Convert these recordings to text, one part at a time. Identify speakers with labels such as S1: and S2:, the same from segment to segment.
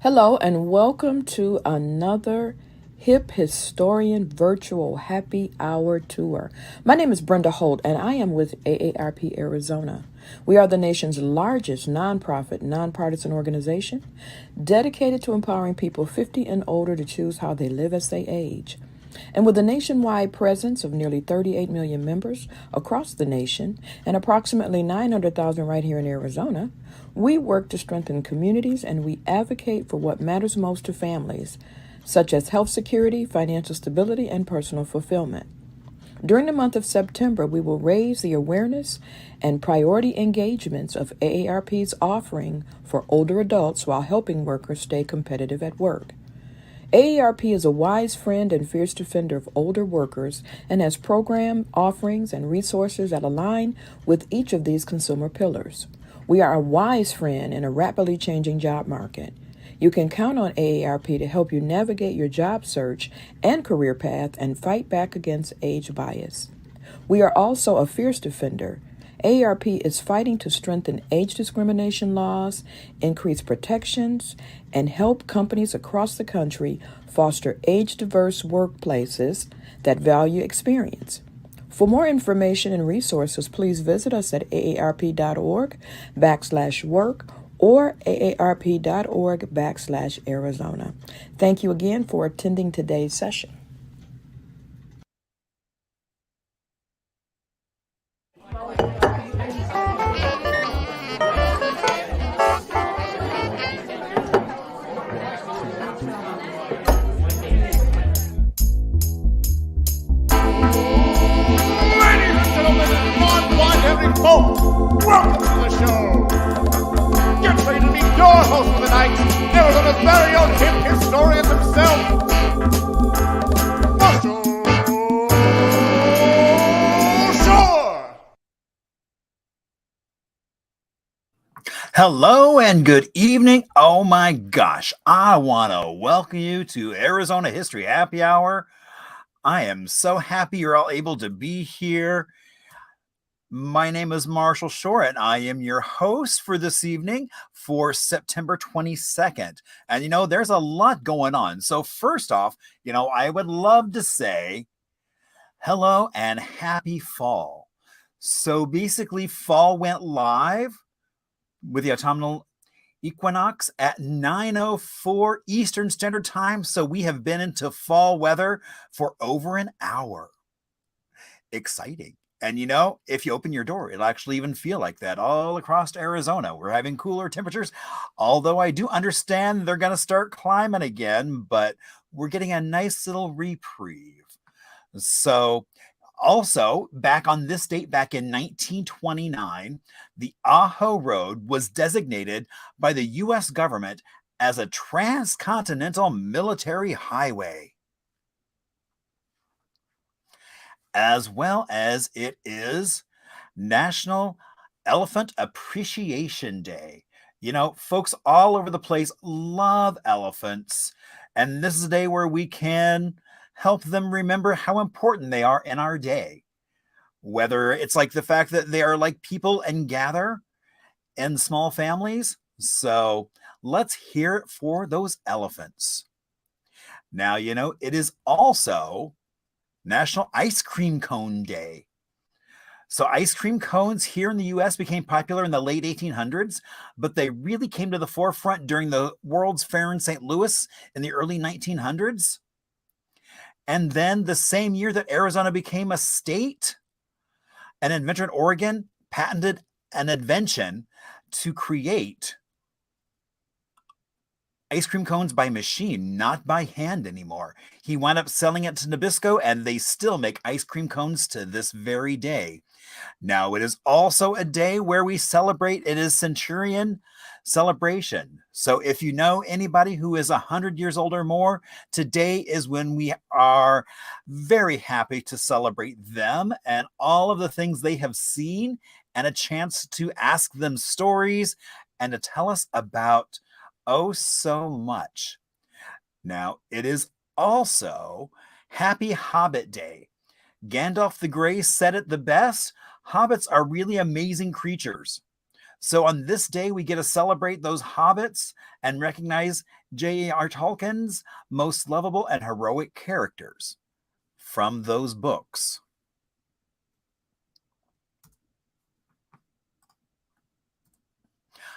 S1: Hello, and welcome to another Hip Historian Virtual Happy Hour Tour. My name is Brenda Holt, and I am with AARP Arizona. We are the nation's largest nonprofit, nonpartisan organization dedicated to empowering people 50 and older to choose how they live as they age. And with a nationwide presence of nearly 38 million members across the nation and approximately 900,000 right here in Arizona, we work to strengthen communities and we advocate for what matters most to families, such as health security, financial stability, and personal fulfillment. During the month of September, we will raise the awareness and priority engagements of AARP's offering for older adults while helping workers stay competitive at work. AARP is a wise friend and fierce defender of older workers and has program offerings and resources that align with each of these consumer pillars. We are a wise friend in a rapidly changing job market. You can count on AARP to help you navigate your job search and career path and fight back against age bias. We are also a fierce defender. AARP is fighting to strengthen age discrimination laws, increase protections, and help companies across the country foster age-diverse workplaces that value experience. For more information and resources, please visit us at aarp.org/work or aarp.org/Arizona. Thank you again for attending today's session.
S2: Folks, welcome to the show. Get ready to meet your host for the night, Arizona's very own hip historian himself, Marshall Shore.
S3: Hello and good evening. Oh my gosh, I want to welcome you to Arizona History Happy Hour. I am so happy you're all able to be here. My name is Marshall Shore, and I am your host for this evening for September 22nd. And, there's a lot going on. So first off, I would love to say hello and happy fall. So basically, fall went live with the autumnal equinox at 9:04 Eastern Standard Time. So we have been into fall weather for over an hour. Exciting. And if you open your door, it'll actually even feel like that all across Arizona. We're having cooler temperatures, although I do understand they're going to start climbing again, but we're getting a nice little reprieve. So also, back on this date, back in 1929, the Ajo Road was designated by the U.S. government as a transcontinental military highway, as well as it is National Elephant Appreciation Day. Folks all over the place love elephants, and this is a day where we can help them remember how important they are in our day. Whether it's like the fact that they are like people and gather in small families. So let's hear it for those elephants. Now, it is also National Ice Cream Cone Day. So ice cream cones here in the U.S. became popular in the late 1800s, but they really came to the forefront during the World's Fair in St. Louis in the early 1900s. And then the same year that Arizona became a state, an inventor in Oregon patented an invention to create ice cream cones by machine, not by hand anymore. He wound up selling it to Nabisco, and they still make ice cream cones to this very day. Now, it is also a day where we celebrate, it is Centurion celebration. So if you know anybody who is 100 years old or more, today is when we are very happy to celebrate them and all of the things they have seen, and a chance to ask them stories and to tell us about oh so much. Now, it is also Happy Hobbit Day. Gandalf the Grey said it the best. Hobbits are really amazing creatures. So on this day, we get to celebrate those hobbits and recognize J.R. Tolkien's most lovable and heroic characters from those books.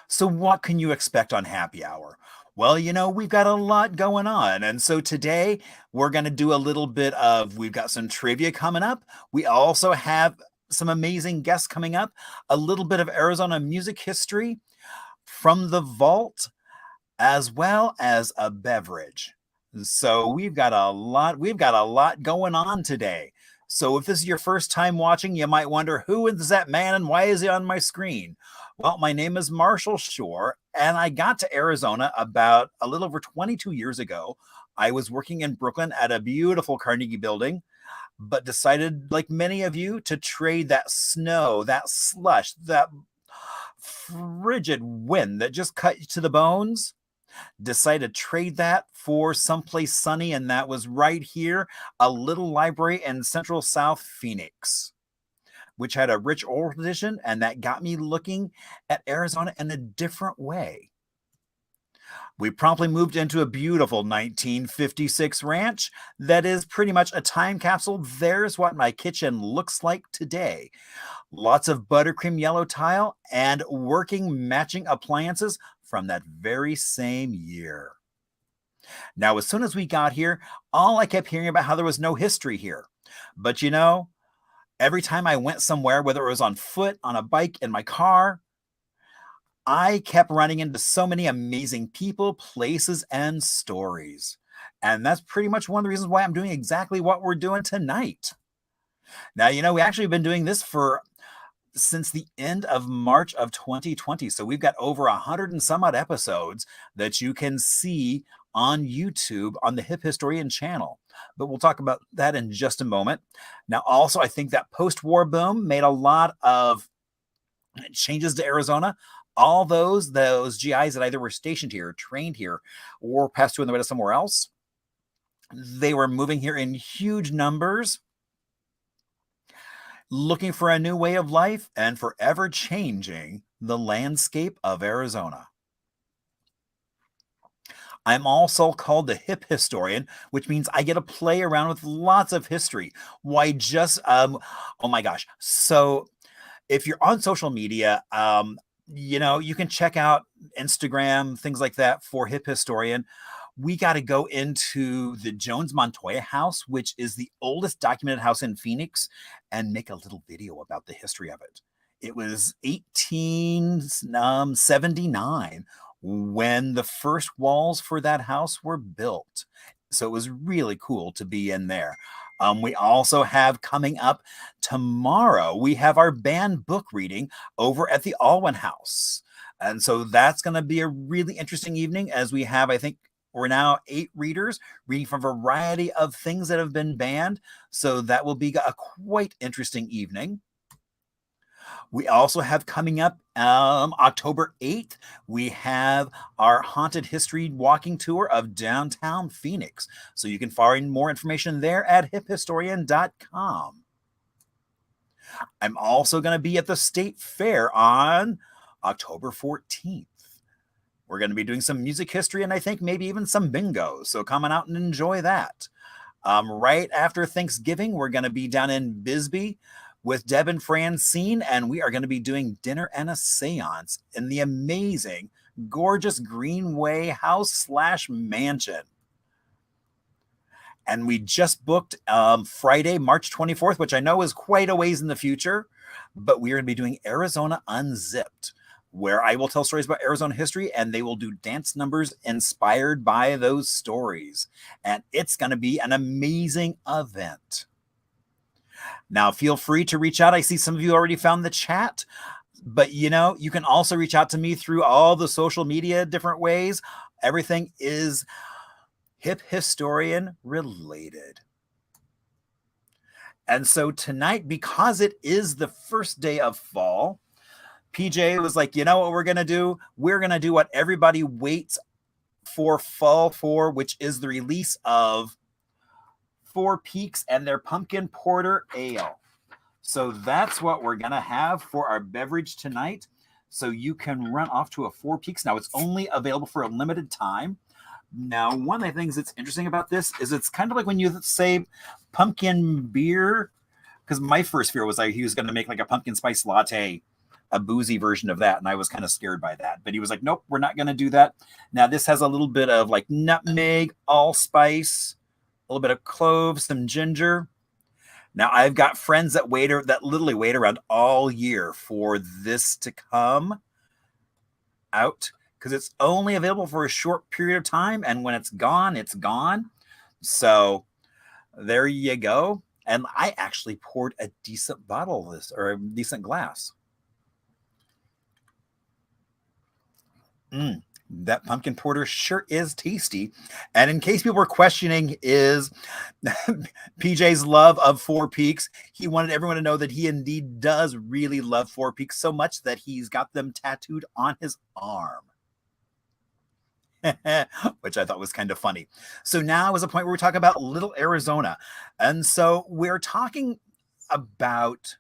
S3: So what can you expect on Happy Hour? Well, we've got a lot going on. And so today we're going to do a little bit of, we've got some trivia coming up. We also have some amazing guests coming up, a little bit of Arizona music history from the vault, as well as a beverage. So we've got a lot going on today. So if this is your first time watching, you might wonder, who is that man and why is he on my screen? Well, my name is Marshall Shore, and I got to Arizona about a little over 22 years ago. I was working in Brooklyn at a beautiful Carnegie building, but decided, like many of you, to trade that snow, that slush, that frigid wind that just cut you to the bones. Decided to trade that for someplace sunny, and that was right here, a little library in Central South Phoenix, which had a rich oral tradition, and that got me looking at Arizona in a different way. We promptly moved into a beautiful 1956 ranch that is pretty much a time capsule. There's what my kitchen looks like today. Lots of buttercream yellow tile and working matching appliances from that very same year. Now, as soon as we got here, all I kept hearing about how there was no history here. But every time I went somewhere, whether it was on foot, on a bike, in my car, I kept running into so many amazing people, places, and stories. And that's pretty much one of the reasons why I'm doing exactly what we're doing tonight. Now, we actually have been doing this since the end of March of 2020. So we've got over 100 and some odd episodes that you can see on YouTube on the Hip Historian channel. But we'll talk about that in just a moment. Now, also, I think that post-war boom made a lot of changes to Arizona. All those GIs that either were stationed here, trained here, or passed through on the way to somewhere else, they were moving here in huge numbers, looking for a new way of life and forever changing the landscape of Arizona. I'm also called the Hip Historian, which means I get to play around with lots of history. Why just, oh my gosh. So if you're on social media, you can check out Instagram, things like that for Hip Historian. We got to go into the Jones Montoya house, which is the oldest documented house in Phoenix, and make a little video about the history of it. It was 1879 when the first walls for that house were built. So it was really cool to be in there. We also have coming up tomorrow, we have our banned book reading over at the Alwyn House. And so that's going to be a really interesting evening, as we have, I think, we're now 8 readers reading from a variety of things that have been banned. So that will be a quite interesting evening. We also have coming up October 8th, we have our haunted history walking tour of downtown Phoenix. So you can find more information there at hiphistorian.com. I'm also going to be at the State Fair on October 14th. We're going to be doing some music history and I think maybe even some bingo. So come on out and enjoy that. Right after Thanksgiving, we're going to be down in Bisbee with Deb and Francine, and we are going to be doing dinner and a seance in the amazing, gorgeous Greenway house/mansion. And we just booked Friday, March 24th, which I know is quite a ways in the future, but we are going to be doing Arizona Unzipped, where I will tell stories about Arizona history, and they will do dance numbers inspired by those stories. And it's going to be an amazing event. Now, feel free to reach out. I see some of you already found the chat, but you can also reach out to me through all the social media different ways. Everything is Hip Historian related. And so tonight, because it is the first day of fall, PJ was like, you know what we're going to do? We're going to do what everybody waits for fall for, which is the release of Four Peaks and their pumpkin porter ale. So that's what we're going to have for our beverage tonight. So you can run off to a Four Peaks. Now, it's only available for a limited time. Now, one of the things that's interesting about this is it's kind of like when you say pumpkin beer, because my first fear was like he was going to make like a pumpkin spice latte, a boozy version of that, and I was kind of scared by that. But he was like, nope, we're not going to do that. Now, this has a little bit of like nutmeg, allspice, a little bit of cloves, some ginger. Now, I've got friends that literally wait around all year for this to come out, because it's only available for a short period of time, and when it's gone, it's gone. So there you go. And I actually poured a decent bottle of this, or a decent glass. That pumpkin porter sure is tasty. And in case people were questioning is PJ's love of Four Peaks, he wanted everyone to know that he indeed does really love Four Peaks so much that he's got them tattooed on his arm. Which I thought was kind of funny. So now is a point where we talk about Little Arizona. And so we're talking about,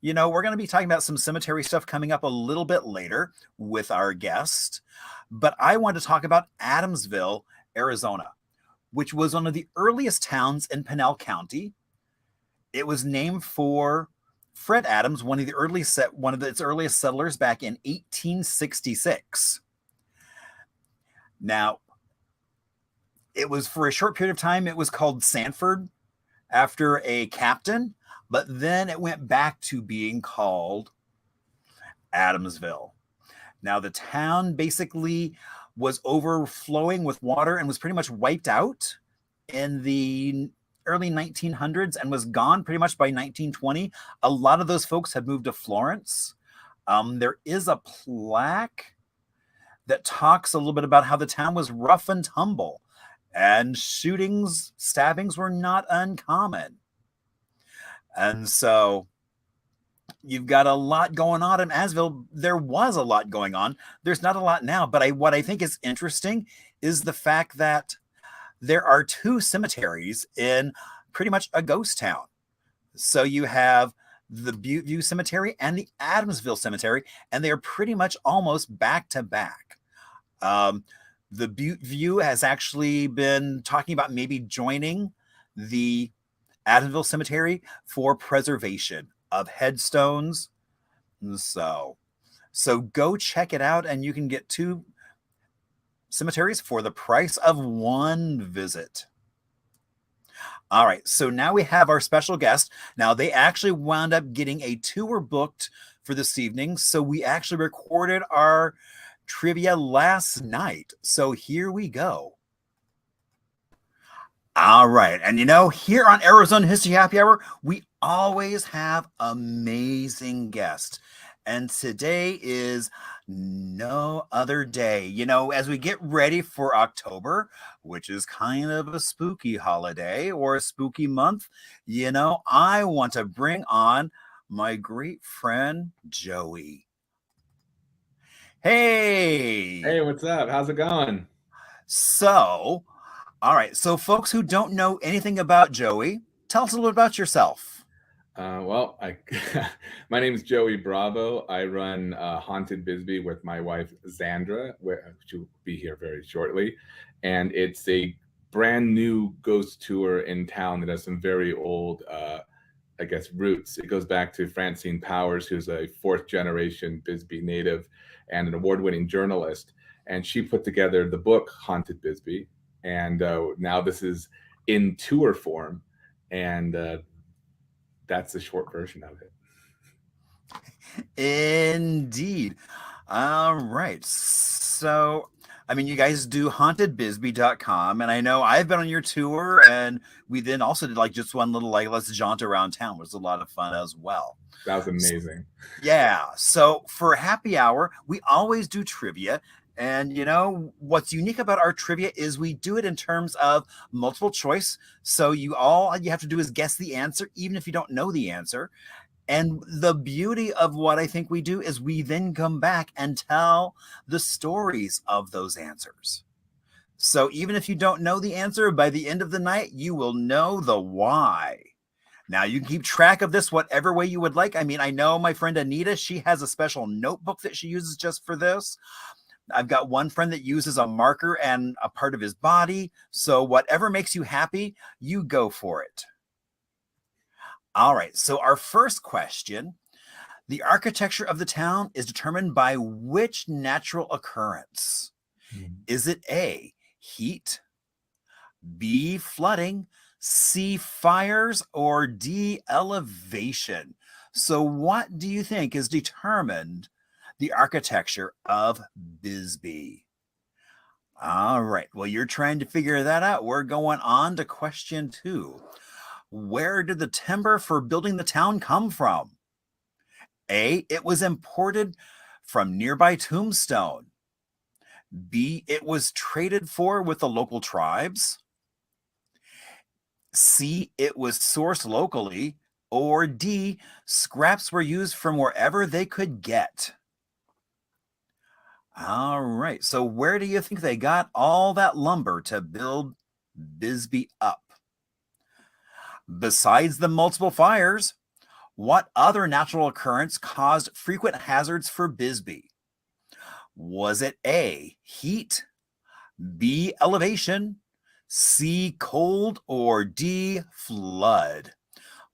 S3: we're going to be talking about some cemetery stuff coming up a little bit later with our guest. But I want to talk about Adamsville, Arizona, which was one of the earliest towns in Pinal County. It was named for Fred Adams, one of its earliest settlers back in 1866. Now, it was for a short period of time, it was called Sanford after a captain, but then it went back to being called Adamsville. Now, the town basically was overflowing with water and was pretty much wiped out in the early 1900s and was gone pretty much by 1920. A lot of those folks had moved to Florence. There is a plaque that talks a little bit about how the town was rough and tumble, and shootings, stabbings were not uncommon. And so you've got a lot going on in Adamsville. There was a lot going on. There's not a lot now, but what I think is interesting is the fact that there are two cemeteries in pretty much a ghost town. So you have the Butte View Cemetery and the Adamsville Cemetery, and they are pretty much almost back to back. The Butte View has actually been talking about maybe joining the Adamsville Cemetery for preservation of headstones. So go check it out, and you can get two cemeteries for the price of one visit. All right, so now we have our special guest. Now, they actually wound up getting a tour booked for this evening, so we actually recorded our trivia last night. So here we go. All right, and here on Arizona History Happy Hour, we always have amazing guests. And today is no other day. As we get ready for October, which is kind of a spooky holiday or a spooky month, I want to bring on my great friend, Joey.
S4: Hey, what's up? How's it going?
S3: So, all right. So folks who don't know anything about Joey, tell us a little bit about yourself.
S4: My name is Joey Bravo. I run Haunted Bisbee with my wife, Zandra, which will be here very shortly. And it's a brand new ghost tour in town that has some very old, roots. It goes back to Francine Powers, who's a fourth generation Bisbee native and an award-winning journalist. And she put together the book Haunted Bisbee. And now this is in tour form. And that's the short version of
S3: it. Indeed. All right. So, you guys do hauntedbisbee.com. And I know I've been on your tour, and we then also did just one little, let's jaunt around town, which was a lot of fun as well.
S4: That was amazing.
S3: Yeah. So for happy hour, we always do trivia. And what's unique about our trivia is we do it in terms of multiple choice. So all you have to do is guess the answer, even if you don't know the answer. And the beauty of what I think we do is we then come back and tell the stories of those answers. So even if you don't know the answer, by the end of the night, you will know the why. Now, you can keep track of this whatever way you would like. I mean, I know my friend Anita, she has a special notebook that she uses just for this. I've got one friend that uses a marker and a part of his body. So whatever makes you happy, you go for it. All right. So our first question, the architecture of the town is determined by which natural occurrence? Is it A, heat, B, flooding, C, fires, or D, elevation? So what do you think is determined the architecture of Bisbee? All right. Well, you're trying to figure that out. We're going on to question 2. Where did the timber for building the town come from? A, it was imported from nearby Tombstone. B, it was traded for with the local tribes. C, it was sourced locally. Or D, scraps were used from wherever they could get. All right. So where do you think they got all that lumber to build Bisbee up? Besides the multiple fires, what other natural occurrence caused frequent hazards for Bisbee? Was it A, heat, B, elevation, C, cold, or D, flood?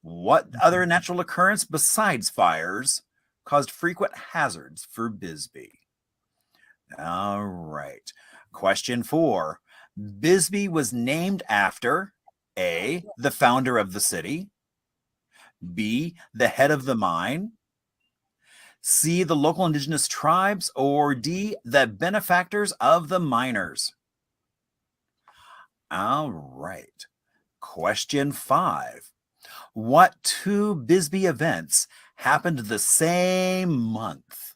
S3: What other natural occurrence besides fires caused frequent hazards for Bisbee? All right. Question 4. Bisbee was named after A, the founder of the city, B, the head of the mine, C, the local indigenous tribes, or D, the benefactors of the miners. All right. Question 5. What 2 Bisbee events happened the same month?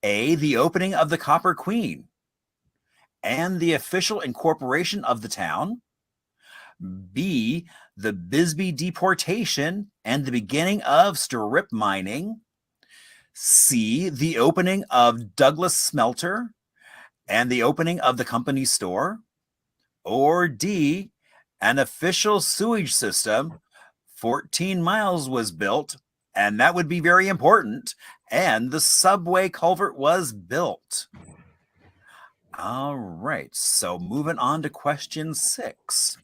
S3: A, the opening of the Copper Queen and the official incorporation of the town. B, the Bisbee deportation and the beginning of strip mining. C, the opening of Douglas Smelter and the opening of the company store. Or D, an official sewage system, 14 miles was built, and that would be very important, and the subway culvert was built. All right, so moving on to question 6.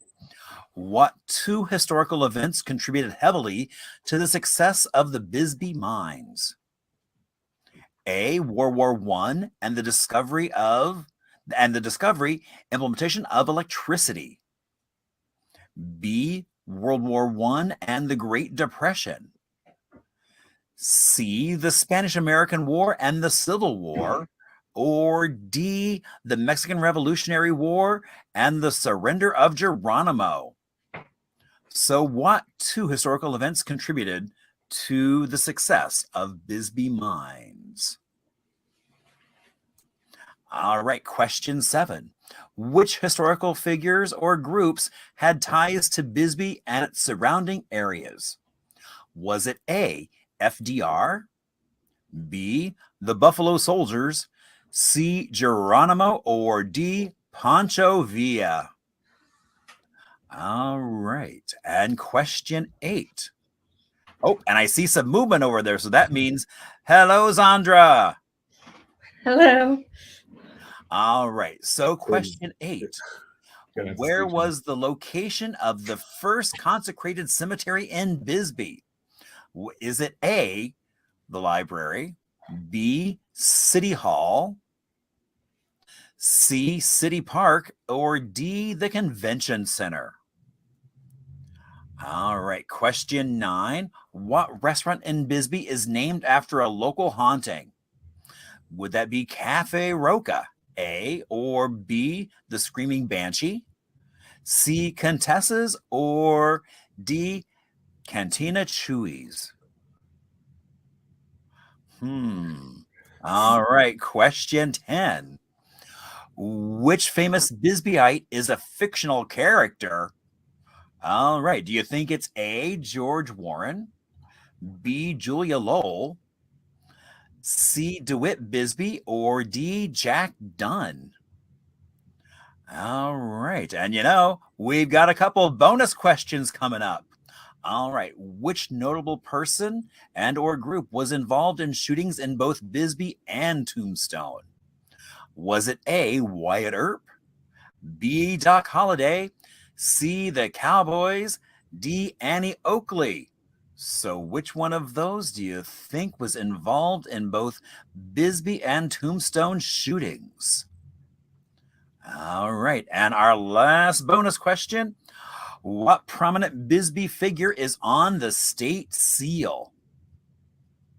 S3: What 2 historical events contributed heavily to the success of the Bisbee mines? A, World War I and the discovery, implementation of electricity. B, World War I and the Great Depression. C, the Spanish-American War and the Civil War. Or D, the Mexican Revolutionary War and the surrender of Geronimo. So what 2 historical events contributed to the success of Bisbee mines? All right, question 7. Which historical figures or groups had ties to Bisbee and its surrounding areas? Was it A, FDR, B, the Buffalo Soldiers, C, Geronimo, or D, Pancho Villa? All right, and question 8. Oh, and I see some movement over there, so that means hello, Zandra.
S5: Hello.
S3: All right, so question 8. Where was the location of the first consecrated cemetery in Bisbee? Is it A, the library, B, City Hall, C, City Park, or D, the Convention Center? All right, question 9. What restaurant in Bisbee is named after a local haunting? Would that be Cafe Roca, A, or B, the Screaming Banshee, C, Contessa's, or D, Cantina Chewy's? All right, question 10. Which famous Bisbeeite is a fictional character? All right, do you think it's A, George Warren, B, Julia Lowell, C, DeWitt Bisbee, or D, Jack Dunn? All right, and we've got a couple bonus questions coming up. All right. Which notable person and or group was involved in shootings in both Bisbee and Tombstone? Was it A, Wyatt Earp, B, Doc Holliday, C, the Cowboys, D, Annie Oakley? So which one of those do you think was involved in both Bisbee and Tombstone shootings? All right. And our last bonus question. What prominent Bisbee figure is on the state seal?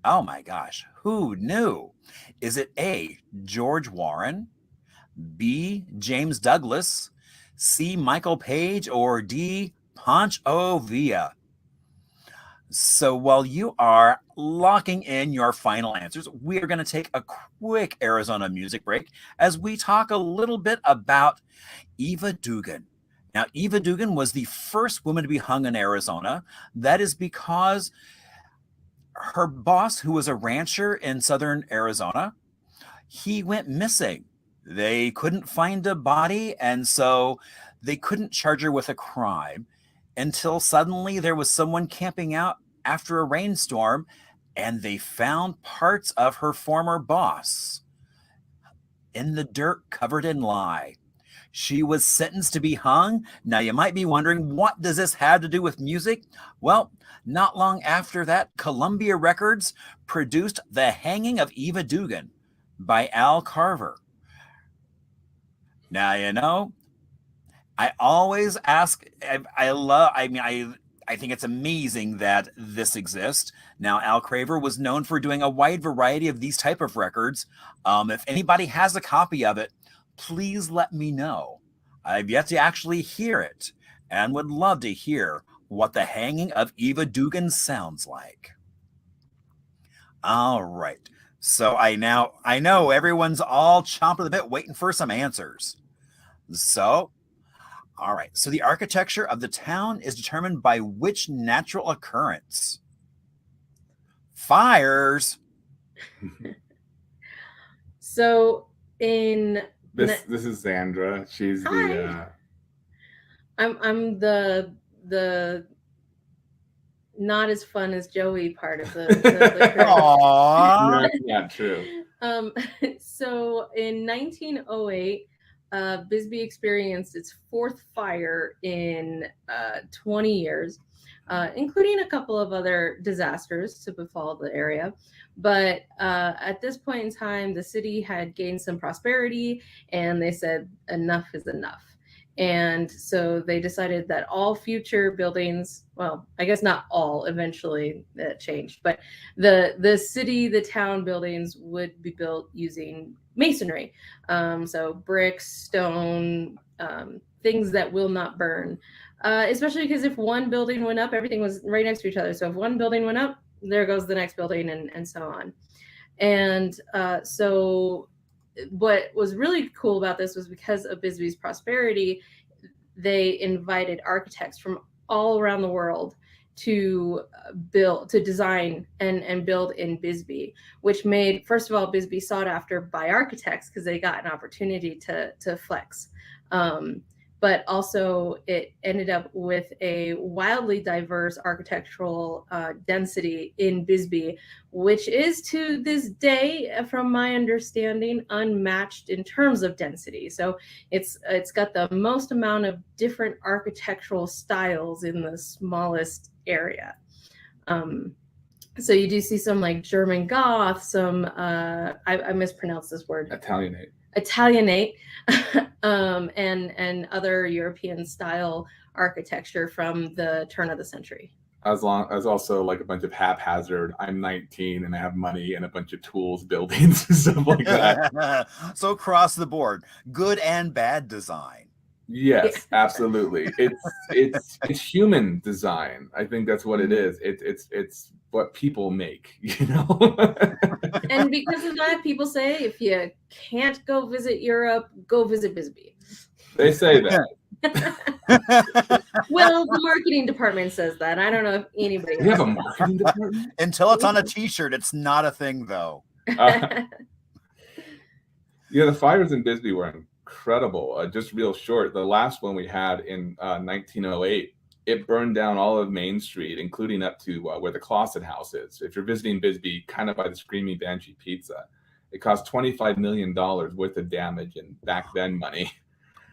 S3: Oh my gosh, who knew? Is it A, George Warren, B, James Douglas, C, Michael Page, or D, Pancho Villa? So while you are locking in your final answers, we are going to take a quick Arizona music break as we talk a little bit about Eva Dugan. Now, Eva Dugan was the first woman to be hung in Arizona. That is because her boss, who was a rancher in southern Arizona, he went missing. They couldn't find a body, and so they couldn't charge her with a crime until suddenly there was someone camping out after a rainstorm, and they found parts of her former boss in the dirt covered in lye. She was sentenced to be hung. Now, you might be wondering, what does this have to do with music? Well, not long after that, Columbia Records produced The Hanging of Eva Dugan by Al Carver. Now, you know, I always ask, I think it's amazing that this exists. Now, Al Carver was known for doing a wide variety of these type of records. If anybody has a copy of it, please let me know. I've yet to actually hear it and would love to hear what The Hanging of Eva Dugan sounds like. All right. So I know everyone's all chomping at the bit waiting for some answers. So, all right. So the architecture of the town is determined by which natural occurrence? Fires.
S5: So in
S4: This is Sandra. She's the
S5: I'm the not as fun as Joey part of the group.
S3: Aww.
S4: Yeah, true.
S5: So in 1908, Bisbee experienced its fourth fire in 20 years, including a couple of other disasters to befall the area. But at this point in time, the city had gained some prosperity, and they said enough is enough. And so they decided that all future buildings, well, I guess not all, eventually that changed, but the town buildings would be built using masonry. So bricks, stone, things that will not burn. Especially because if one building went up, everything was right next to each other. So if one building went up, there goes the next building, and so on. And so what was really cool about this was because of Bisbee's prosperity, they invited architects from all around the world to design and build in Bisbee, which made, first of all, Bisbee sought after by architects because they got an opportunity to flex. But also it ended up with a wildly diverse architectural density in Bisbee, which is to this day, from my understanding, unmatched in terms of density. So it's got the most amount of different architectural styles in the smallest area. So you do see some like German Goth, some I mispronounced this word. Italianate, and other European style architecture from the turn of the century.
S4: As long as also like a bunch of haphazard, I'm 19 and I have money and a bunch of tools, buildings and stuff like that.
S3: So across the board, good and bad design.
S4: Yes, absolutely. It's human design. I think that's what it is. It's what people make, you know.
S5: And because of that, people say if you can't go visit Europe, go visit Bisbee.
S4: They say that.
S5: Well, the marketing department says that. I don't know if anybody.
S4: We have a marketing department.
S3: Until it's on a T-shirt, it's not a thing, though.
S4: Yeah, the fires in Bisbee were incredible. Just real short. The last one we had in 1908 it burned down all of Main Street, including up to where the Closet House is. If you're visiting Bisbee, kind of by the Screaming Banshee Pizza, it cost $25 million worth of damage in back then money.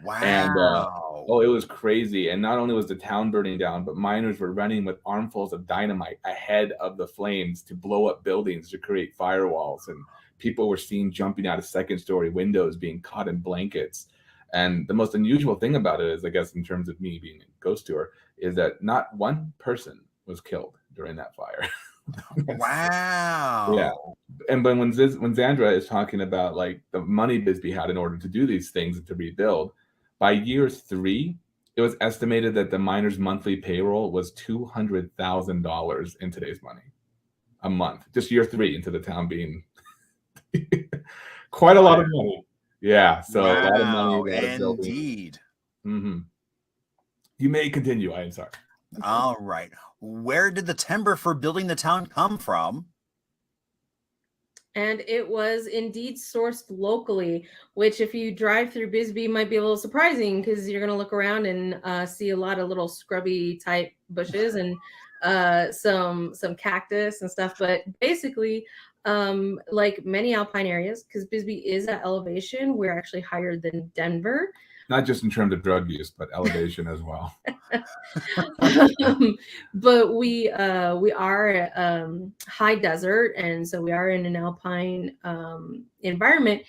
S3: Wow.
S4: And it was crazy. And not only was the town burning down, but miners were running with armfuls of dynamite ahead of the flames to blow up buildings to create firewalls. And people were seen jumping out of second-story windows, being caught in blankets. And the most unusual thing about it is, I guess, in terms of me being a ghost tour, is that not one person was killed during that fire.
S3: Wow.
S4: Yeah. And when Zandra is talking about like the money Bisbee had in order to do these things and to rebuild, by year 3, it was estimated that the miners' monthly payroll was $200,000 in today's money a month. Just year 3 into the town being quite a lot of money. Yeah. So a lot of money, a lot of building.
S3: Indeed.
S4: Mm-hmm. You may continue. I am sorry.
S3: All right. Where did the timber for building the town come from?
S5: And it was indeed sourced locally, which if you drive through Bisbee might be a little surprising because you're going to look around and see a lot of little scrubby type bushes and some cactus and stuff. But basically, like many alpine areas, because Bisbee is at elevation, we're actually higher than Denver.
S4: Not just in terms of drug use, but elevation as well.
S5: But we are high desert, and so we are in an alpine environment.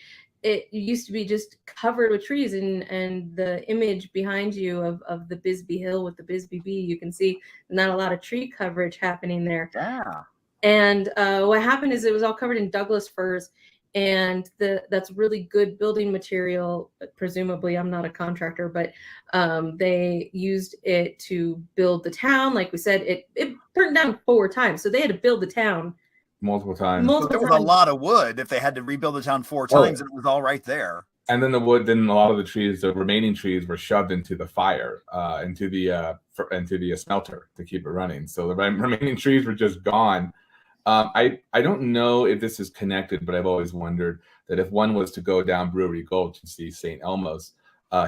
S5: It used to be just covered with trees, and the image behind you of the Bisbee Hill with the Bisbee Bee, you can see not a lot of tree coverage happening there.
S3: Yeah.
S5: And what happened is it was all covered in Douglas firs. And that's really good building material. Presumably, I'm not a contractor, but they used it to build the town. Like we said, it burned down 4 times, so they had to build the town
S4: multiple times.
S3: There was a lot of wood if they had to rebuild the town 4 times, and it was all right there.
S4: And then the wood, then a lot of the trees, the remaining trees, were shoved into the fire, into the smelter to keep it running. So the remaining trees were just gone. I don't know if this is connected, but I've always wondered that if one was to go down Brewery Gulch and see St. Elmo's,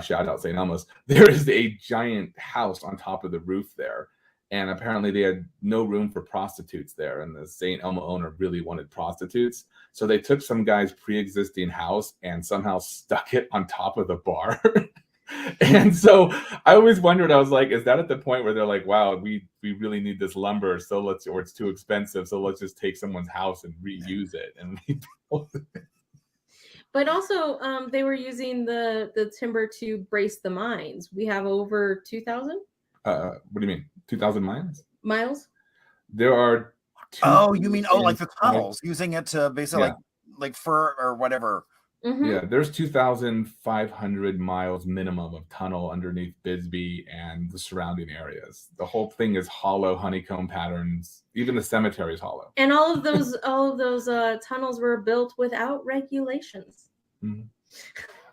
S4: shout out St. Elmo's, there is a giant house on top of the roof there. And apparently they had no room for prostitutes there. And the St. Elmo owner really wanted prostitutes. So they took some guy's pre-existing house and somehow stuck it on top of the bar. And so I always wondered, I was like, is that at the point where they're like, wow, we really need this lumber, or it's too expensive, so let's just take someone's house and reuse it and rebuild it.
S5: But also, they were using the timber to brace the mines. We have over 2,000.
S4: What do you mean? 2,000
S5: miles?
S4: There are.
S3: You mean like the tunnels, using it to basically like fur or whatever.
S5: Mm-hmm.
S4: Yeah, there's 2,500 miles minimum of tunnel underneath Bisbee and the surrounding areas. The whole thing is hollow honeycomb patterns. Even the cemetery is hollow.
S5: And all of those tunnels were built without regulations.
S4: Mm-hmm.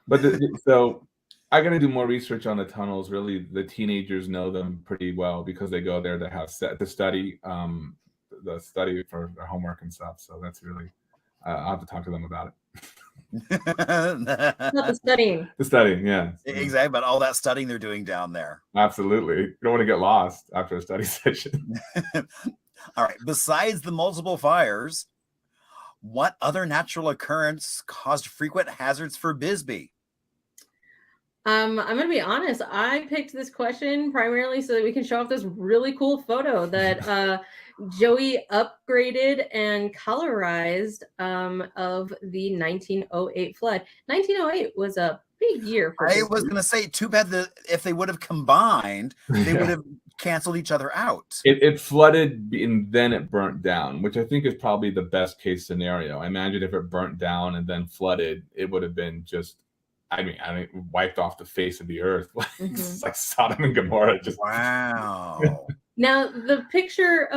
S4: But so I got to do more research on the tunnels. Really, the teenagers know them pretty well because they go there to have to study, the study for their homework and stuff. So that's really, I'll have to talk to them about it.
S5: Not the studying.
S4: The studying, yeah.
S3: Exactly, but all that studying they're doing down there.
S4: Absolutely. You don't want to get lost after a study session.
S3: All right. Besides the multiple fires, what other natural occurrence caused frequent hazards for Bisbee?
S5: I'm going to be honest. I picked this question primarily so that we can show off this really cool photo that Joey upgraded and colorized of the 1908 flood. 1908 was a big year for
S3: I was going to say, too bad that if they would have combined, they would have canceled each other out.
S4: It flooded and then it burnt down, which I think is probably the best case scenario. I imagine if it burnt down and then flooded, it would have been just, I mean, wiped off the face of the earth. It's like Sodom and Gomorrah. Just
S3: wow.
S5: Now, the picture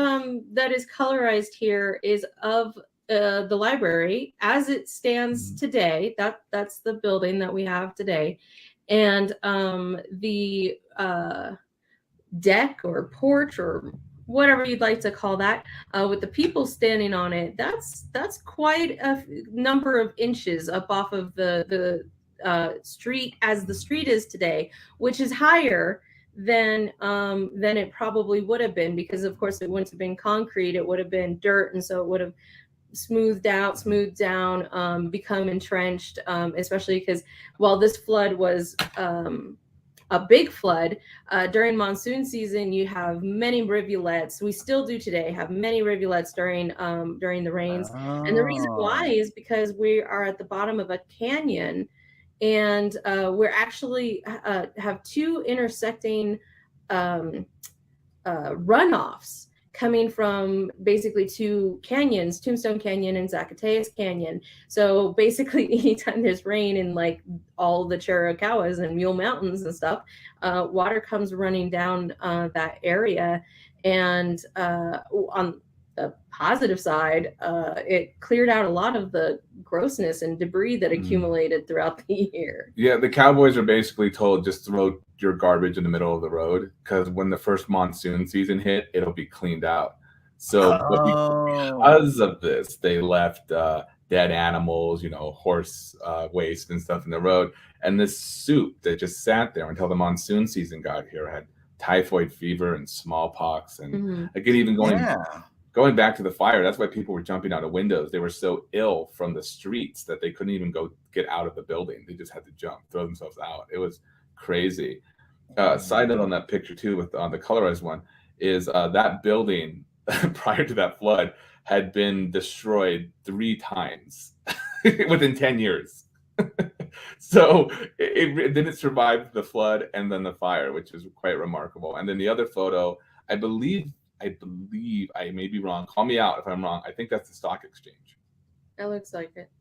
S5: that is colorized here is of the library as it stands today. That's the building that we have today. And the deck or porch or whatever you'd like to call that, with the people standing on it, that's quite a number of inches up off of the street as the street is today, which is higher than it probably would have been, because of course it wouldn't have been concrete, it would have been dirt, and so it would have smoothed down, become entrenched, especially because while this flood was a big flood, during monsoon season, you have many rivulets. We still do today have many rivulets during the rains. And the reason why is because we are at the bottom of a canyon, and we're actually have two intersecting runoffs coming from basically two canyons, Tombstone Canyon and Zacatecas Canyon. So basically anytime there's rain in like all the Chiricahuas and Mule Mountains and stuff, water comes running down that area. And on the positive side, it cleared out a lot of the grossness and debris that accumulated throughout the year.
S4: Yeah, the cowboys are basically told just throw your garbage in the middle of the road, because when the first monsoon season hit, it'll be cleaned out. So because of this, they left dead animals, horse waste and stuff in the road. And this soup that just sat there until the monsoon season got here had typhoid fever and smallpox. And again, even going back to the fire, that's why people were jumping out of windows. They were so ill from the streets that they couldn't even go get out of the building. They just had to jump, throw themselves out. It was crazy. Side note on that picture too, with on the colorized one, is that building prior to that flood had been destroyed 3 times within 10 years. So it didn't survive the flood and then the fire, which is quite remarkable. And then the other photo, I believe I may be wrong. Call me out if I'm wrong. I think that's the stock exchange.
S5: It looks like it.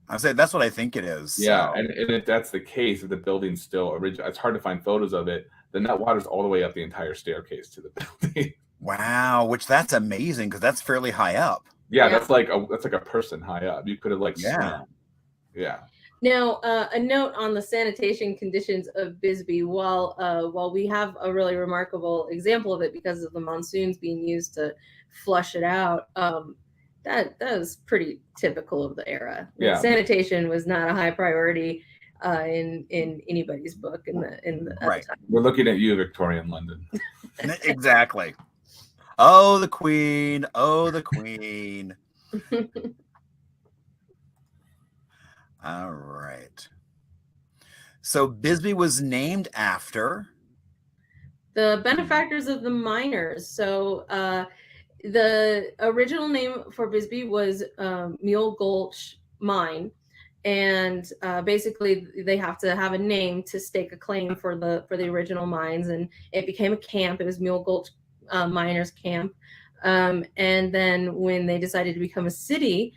S3: I say that's what I think it is.
S4: Yeah,
S3: so.
S4: and if that's the case, if the building's still original, it's hard to find photos of it. Then that water's all the way up the entire staircase to the building.
S3: Wow, that's amazing, because that's fairly high up.
S4: Yeah, that's like a person high up. You could have swam. Yeah.
S5: Now, a note on the sanitation conditions of Bisbee. While we have a really remarkable example of it because of the monsoons being used to flush it out, that was pretty typical of the era.
S4: Yeah.
S5: Sanitation was not a high priority in anybody's book in the
S3: right.
S5: at the time.
S4: We're looking at you, Victorian London.
S3: Exactly. Oh, the Queen. Oh, the Queen. All right. So Bisbee was named after
S5: the benefactors of the miners. So the original name for Bisbee was Mule Gulch Mine, and basically they have to have a name to stake a claim for the original mines, and it became a camp. It was Mule Gulch Miners Camp, and then when they decided to become a city,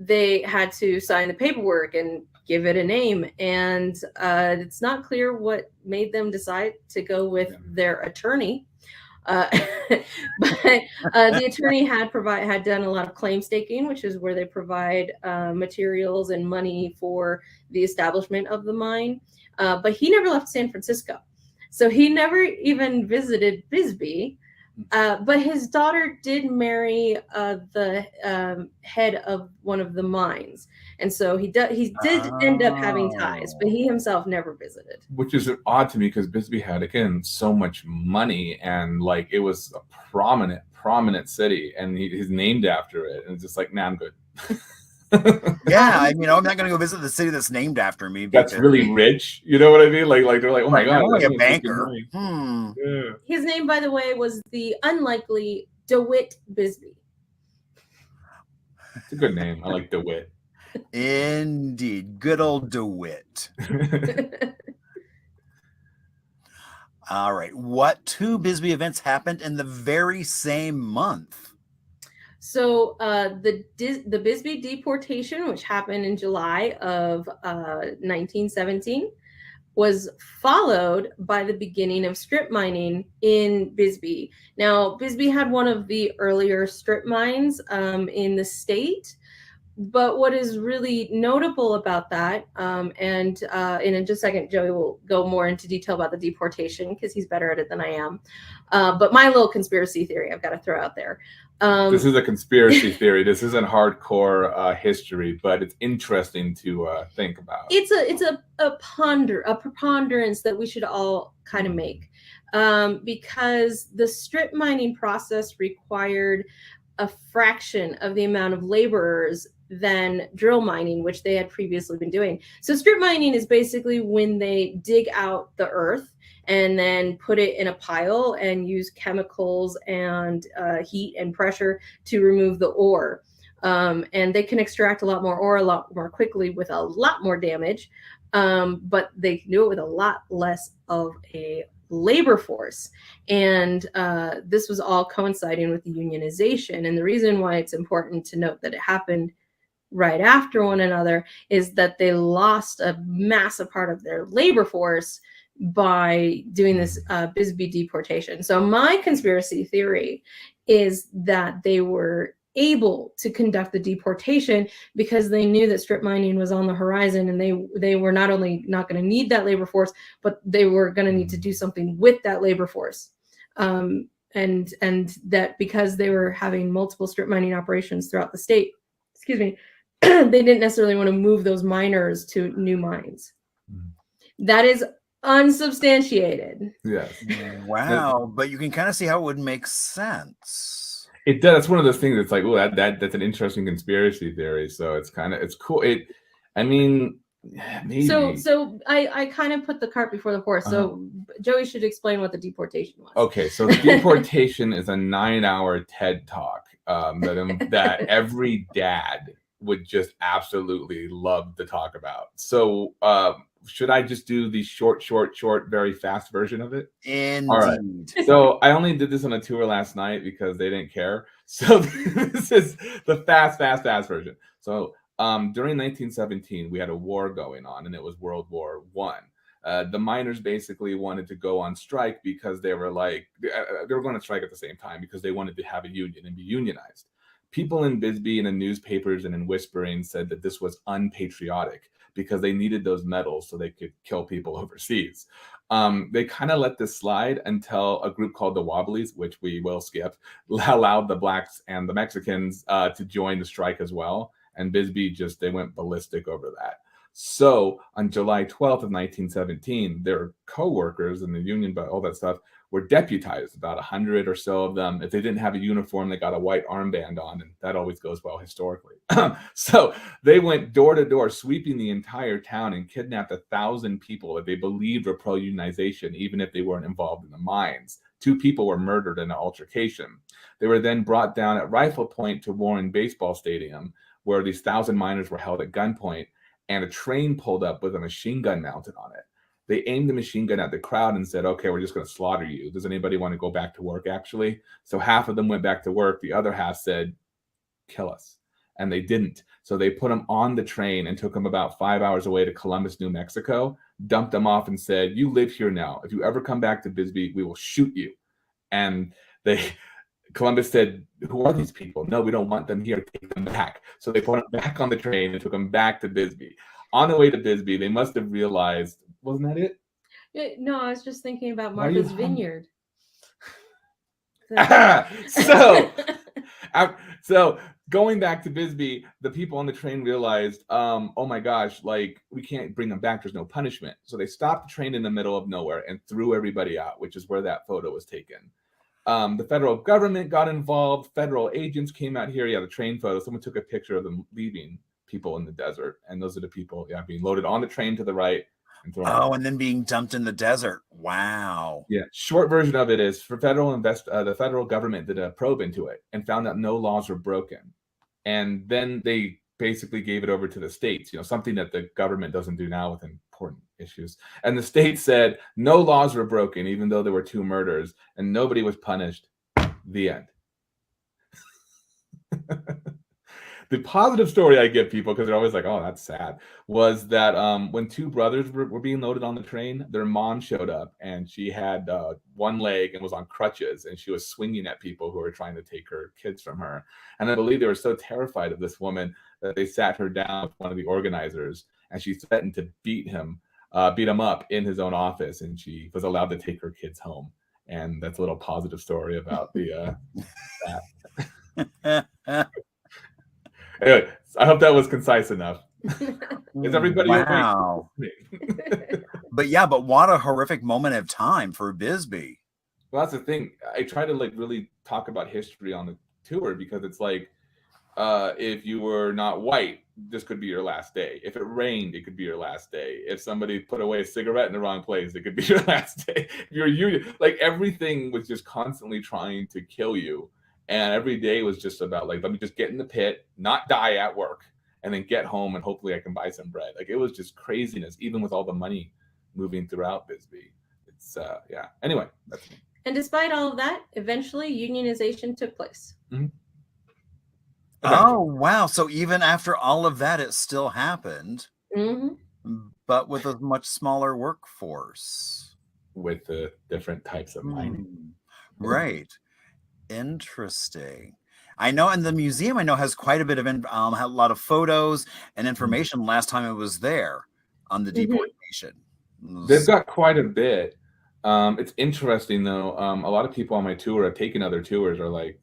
S5: they had to sign the paperwork and give it a name. And it's not clear what made them decide to go with their attorney. But the attorney had done a lot of claim staking, which is where they provide materials and money for the establishment of the mine. But he never left San Francisco. So he never even visited Bisbee. But his daughter did marry the head of one of the mines, and so he did end up having ties, but he himself never visited.
S4: Which is odd to me, because Bisbee had, again, so much money, and like it was a prominent city, and he's named after it, and it's just like, nah, I'm good.
S3: Yeah, I'm not going to go visit the city that's named after me.
S4: That's really rich. You know what I mean? Like they're like, oh my God,
S3: I'm like a banker.
S4: Yeah.
S5: His name, by the way, was the unlikely DeWitt Bisbee.
S4: It's a good name. I like DeWitt.
S3: Indeed. Good old DeWitt. All right. What 2 Bisbee events happened in the very same month?
S5: So the Bisbee deportation, which happened in July of 1917, was followed by the beginning of strip mining in Bisbee. Now, Bisbee had one of the earlier strip mines in the state. But what is really notable about that, and in just a second, Joey will go more into detail about the deportation because he's better at it than I am. But my little conspiracy theory I've got to throw out there.
S4: This is a conspiracy theory. This isn't hardcore history, but it's interesting to think about.
S5: It's a preponderance that we should all kind of make, because the strip mining process required a fraction of the amount of laborers than drill mining, which they had previously been doing. So strip mining is basically when they dig out the earth and then put it in a pile and use chemicals and heat and pressure to remove the ore. And they can extract a lot more ore a lot more quickly with a lot more damage, but they can do it with a lot less of a labor force. And this was all coinciding with the unionization. And the reason why it's important to note that it happened right after one another is that they lost a massive part of their labor force by doing this Bisbee deportation. So my conspiracy theory is that they were able to conduct the deportation because they knew that strip mining was on the horizon, and they were not only not going to need that labor force, but they were going to need to do something with that labor force. And that because they were having multiple strip mining operations throughout the state, they didn't necessarily want to move those miners to new mines. That is unsubstantiated.
S4: Yes.
S3: Wow. But you can kind of see how it would make sense.
S4: It does. That's one of those things that's like, oh, that's an interesting conspiracy theory. So it's cool. Maybe.
S5: So I kind of put the cart before the horse. So Joey should explain what the deportation was.
S4: Okay, so the deportation is a 9-hour TED talk that every dad would just absolutely love to talk about. So should I just do the short, very fast version of it?
S3: Indeed.
S4: All right. So I only did this on a tour last night because they didn't care. So this is the fast version. So during 1917, we had a war going on, and it was World War I. The miners basically wanted to go on strike because they were going to strike at the same time because they wanted to have a union and be unionized. People in Bisbee and in newspapers and in whispering said that this was unpatriotic because they needed those medals so they could kill people overseas. They kind of let this slide until a group called the Wobblies, which we will skip, allowed the blacks and the Mexicans to join the strike as well. And Bisbee they went ballistic over that. So on July 12th of 1917, their co-workers in the union, but all that stuff, were deputized, about 100 or so of them. If they didn't have a uniform, they got a white armband on, and that always goes well historically. So they went door to door, sweeping the entire town, and kidnapped 1,000 people that they believed were pro-unionization, even if they weren't involved in the mines. 2 people were murdered in an altercation. They were then brought down at rifle point to Warren Baseball Stadium, where these 1,000 miners were held at gunpoint, and a train pulled up with a machine gun mounted on it. They aimed the machine gun at the crowd and said, okay, we're just going to slaughter you. Does anybody want to go back to work, actually? So half of them went back to work. The other half said, kill us. And they didn't. So they put them on the train and took them about 5 hours away to Columbus, New Mexico, dumped them off and said, you live here now. If you ever come back to Bisbee, we will shoot you. And Columbus said, who are these people? No, we don't want them here. Take them back. So they put them back on the train and took them back to Bisbee. On the way to Bisbee, they must have realized, wasn't that it?
S5: No, I was just thinking about Martha's Vineyard.
S4: So going back to Bisbee, the people on the train realized, oh my gosh, we can't bring them back. There's no punishment. So they stopped the train in the middle of nowhere and threw everybody out, which is where that photo was taken. The federal government got involved. Federal agents came out here. Yeah, the train photo. Someone took a picture of them leaving people in the desert. And those are the people, being loaded on the train to the right.
S3: And then being dumped in the desert. Wow.
S4: Yeah. Short version of it is the federal government did a probe into it and found that no laws were broken. And then they basically gave it over to the states, something that the government doesn't do now with important issues. And the state said no laws were broken, even though there were 2 murders, and nobody was punished. The end. The positive story I give people, because they're always like, oh, that's sad, was that when 2 brothers were being loaded on the train, their mom showed up, and she had one leg and was on crutches, and she was swinging at people who were trying to take her kids from her. And I believe they were so terrified of this woman that they sat her down with one of the organizers, and she threatened to beat him up in his own office, and she was allowed to take her kids home. And that's a little positive story about the that. Anyway, I hope that was concise enough. Is everybody
S3: wow.
S4: awake?
S3: But what a horrific moment of time for Bisbee.
S4: Well, that's the thing. I try to like really talk about history on the tour because it's like, if you were not white, this could be your last day. If it rained, it could be your last day. If somebody put away a cigarette in the wrong place, it could be your last day. If you're union, like everything was just constantly trying to kill you. And every day was just about like, let me just get in the pit, not die at work, and then get home and hopefully I can buy some bread. Like it was just craziness, even with all the money moving throughout Bisbee. It's yeah. Anyway, that's me.
S5: And despite all of that, eventually unionization took place.
S4: Mm-hmm.
S3: Oh, wow. So even after all of that, it still happened, but with a much smaller workforce.
S4: With the different types of mining.
S3: Right. Interesting. I know, and the museum I know has quite a bit of had a lot of photos and information last time it was there on the deportation.
S4: They've got quite a bit. It's interesting though. A lot of people on my tour have taken other tours are like,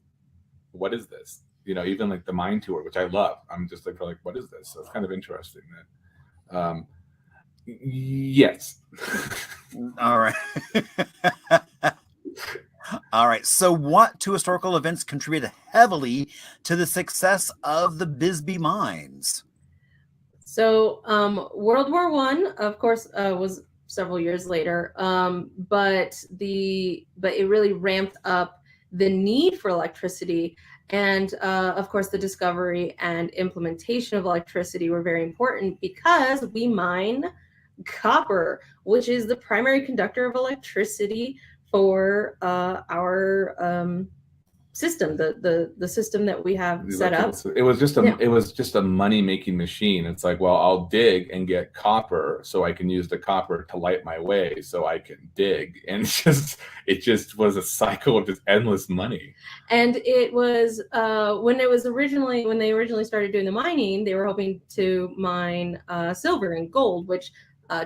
S4: what is this? You know, even like the mine tour, which I love. I'm just like, what is this? So it's kind of interesting that yes.
S3: All right. All right. So what two historical events contributed heavily to the success of the Bisbee mines?
S5: So World War I, of course, was several years later, but it really ramped up the need for electricity. And of course, the discovery and implementation of electricity were very important because we mine copper, which is the primary conductor of electricity for our system, the system that we have set up.
S4: It was just a money making machine. It's like, well, I'll dig and get copper so I can use the copper to light my way so I can dig. And it just was a cycle of just endless money.
S5: And it was when they originally started doing the mining, they were hoping to mine silver and gold, which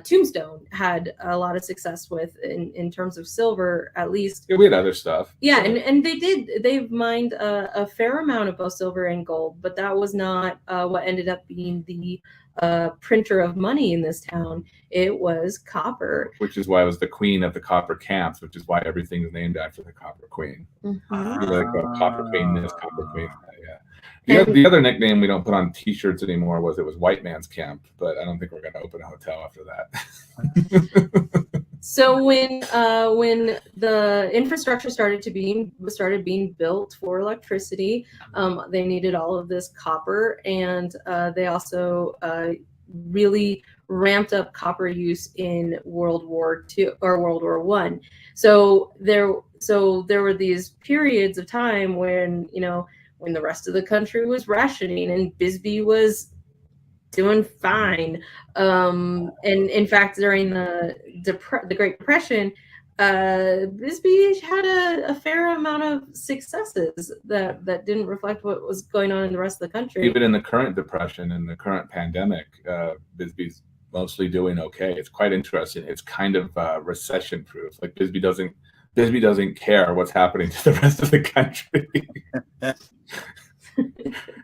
S5: Tombstone had a lot of success with in terms of silver, at least.
S4: Yeah, we had other stuff.
S5: Yeah, and they've mined a fair amount of both silver and gold, but that was not what ended up being the printer of money in this town. It was copper.
S4: Which is why it was the queen of the copper camps, which is why everything is named after the copper queen. Like copper queen this, copper queen that, yeah. The other nickname we don't put on T-shirts anymore was white man's camp, but I don't think we're going to open a hotel after that.
S5: So when the infrastructure started being built for electricity, they needed all of this copper, and they also really ramped up copper use in World War II or World War I. So there were these periods of time when the rest of the country was rationing and Bisbee was doing fine. And in fact, during the Great Depression, Bisbee had a fair amount of successes that didn't reflect what was going on in the rest of the country.
S4: Even in the current depression and the current pandemic, Bisbee's mostly doing okay. It's quite interesting. It's kind of recession proof. Like Bisbee doesn't care what's happening to the rest of the country.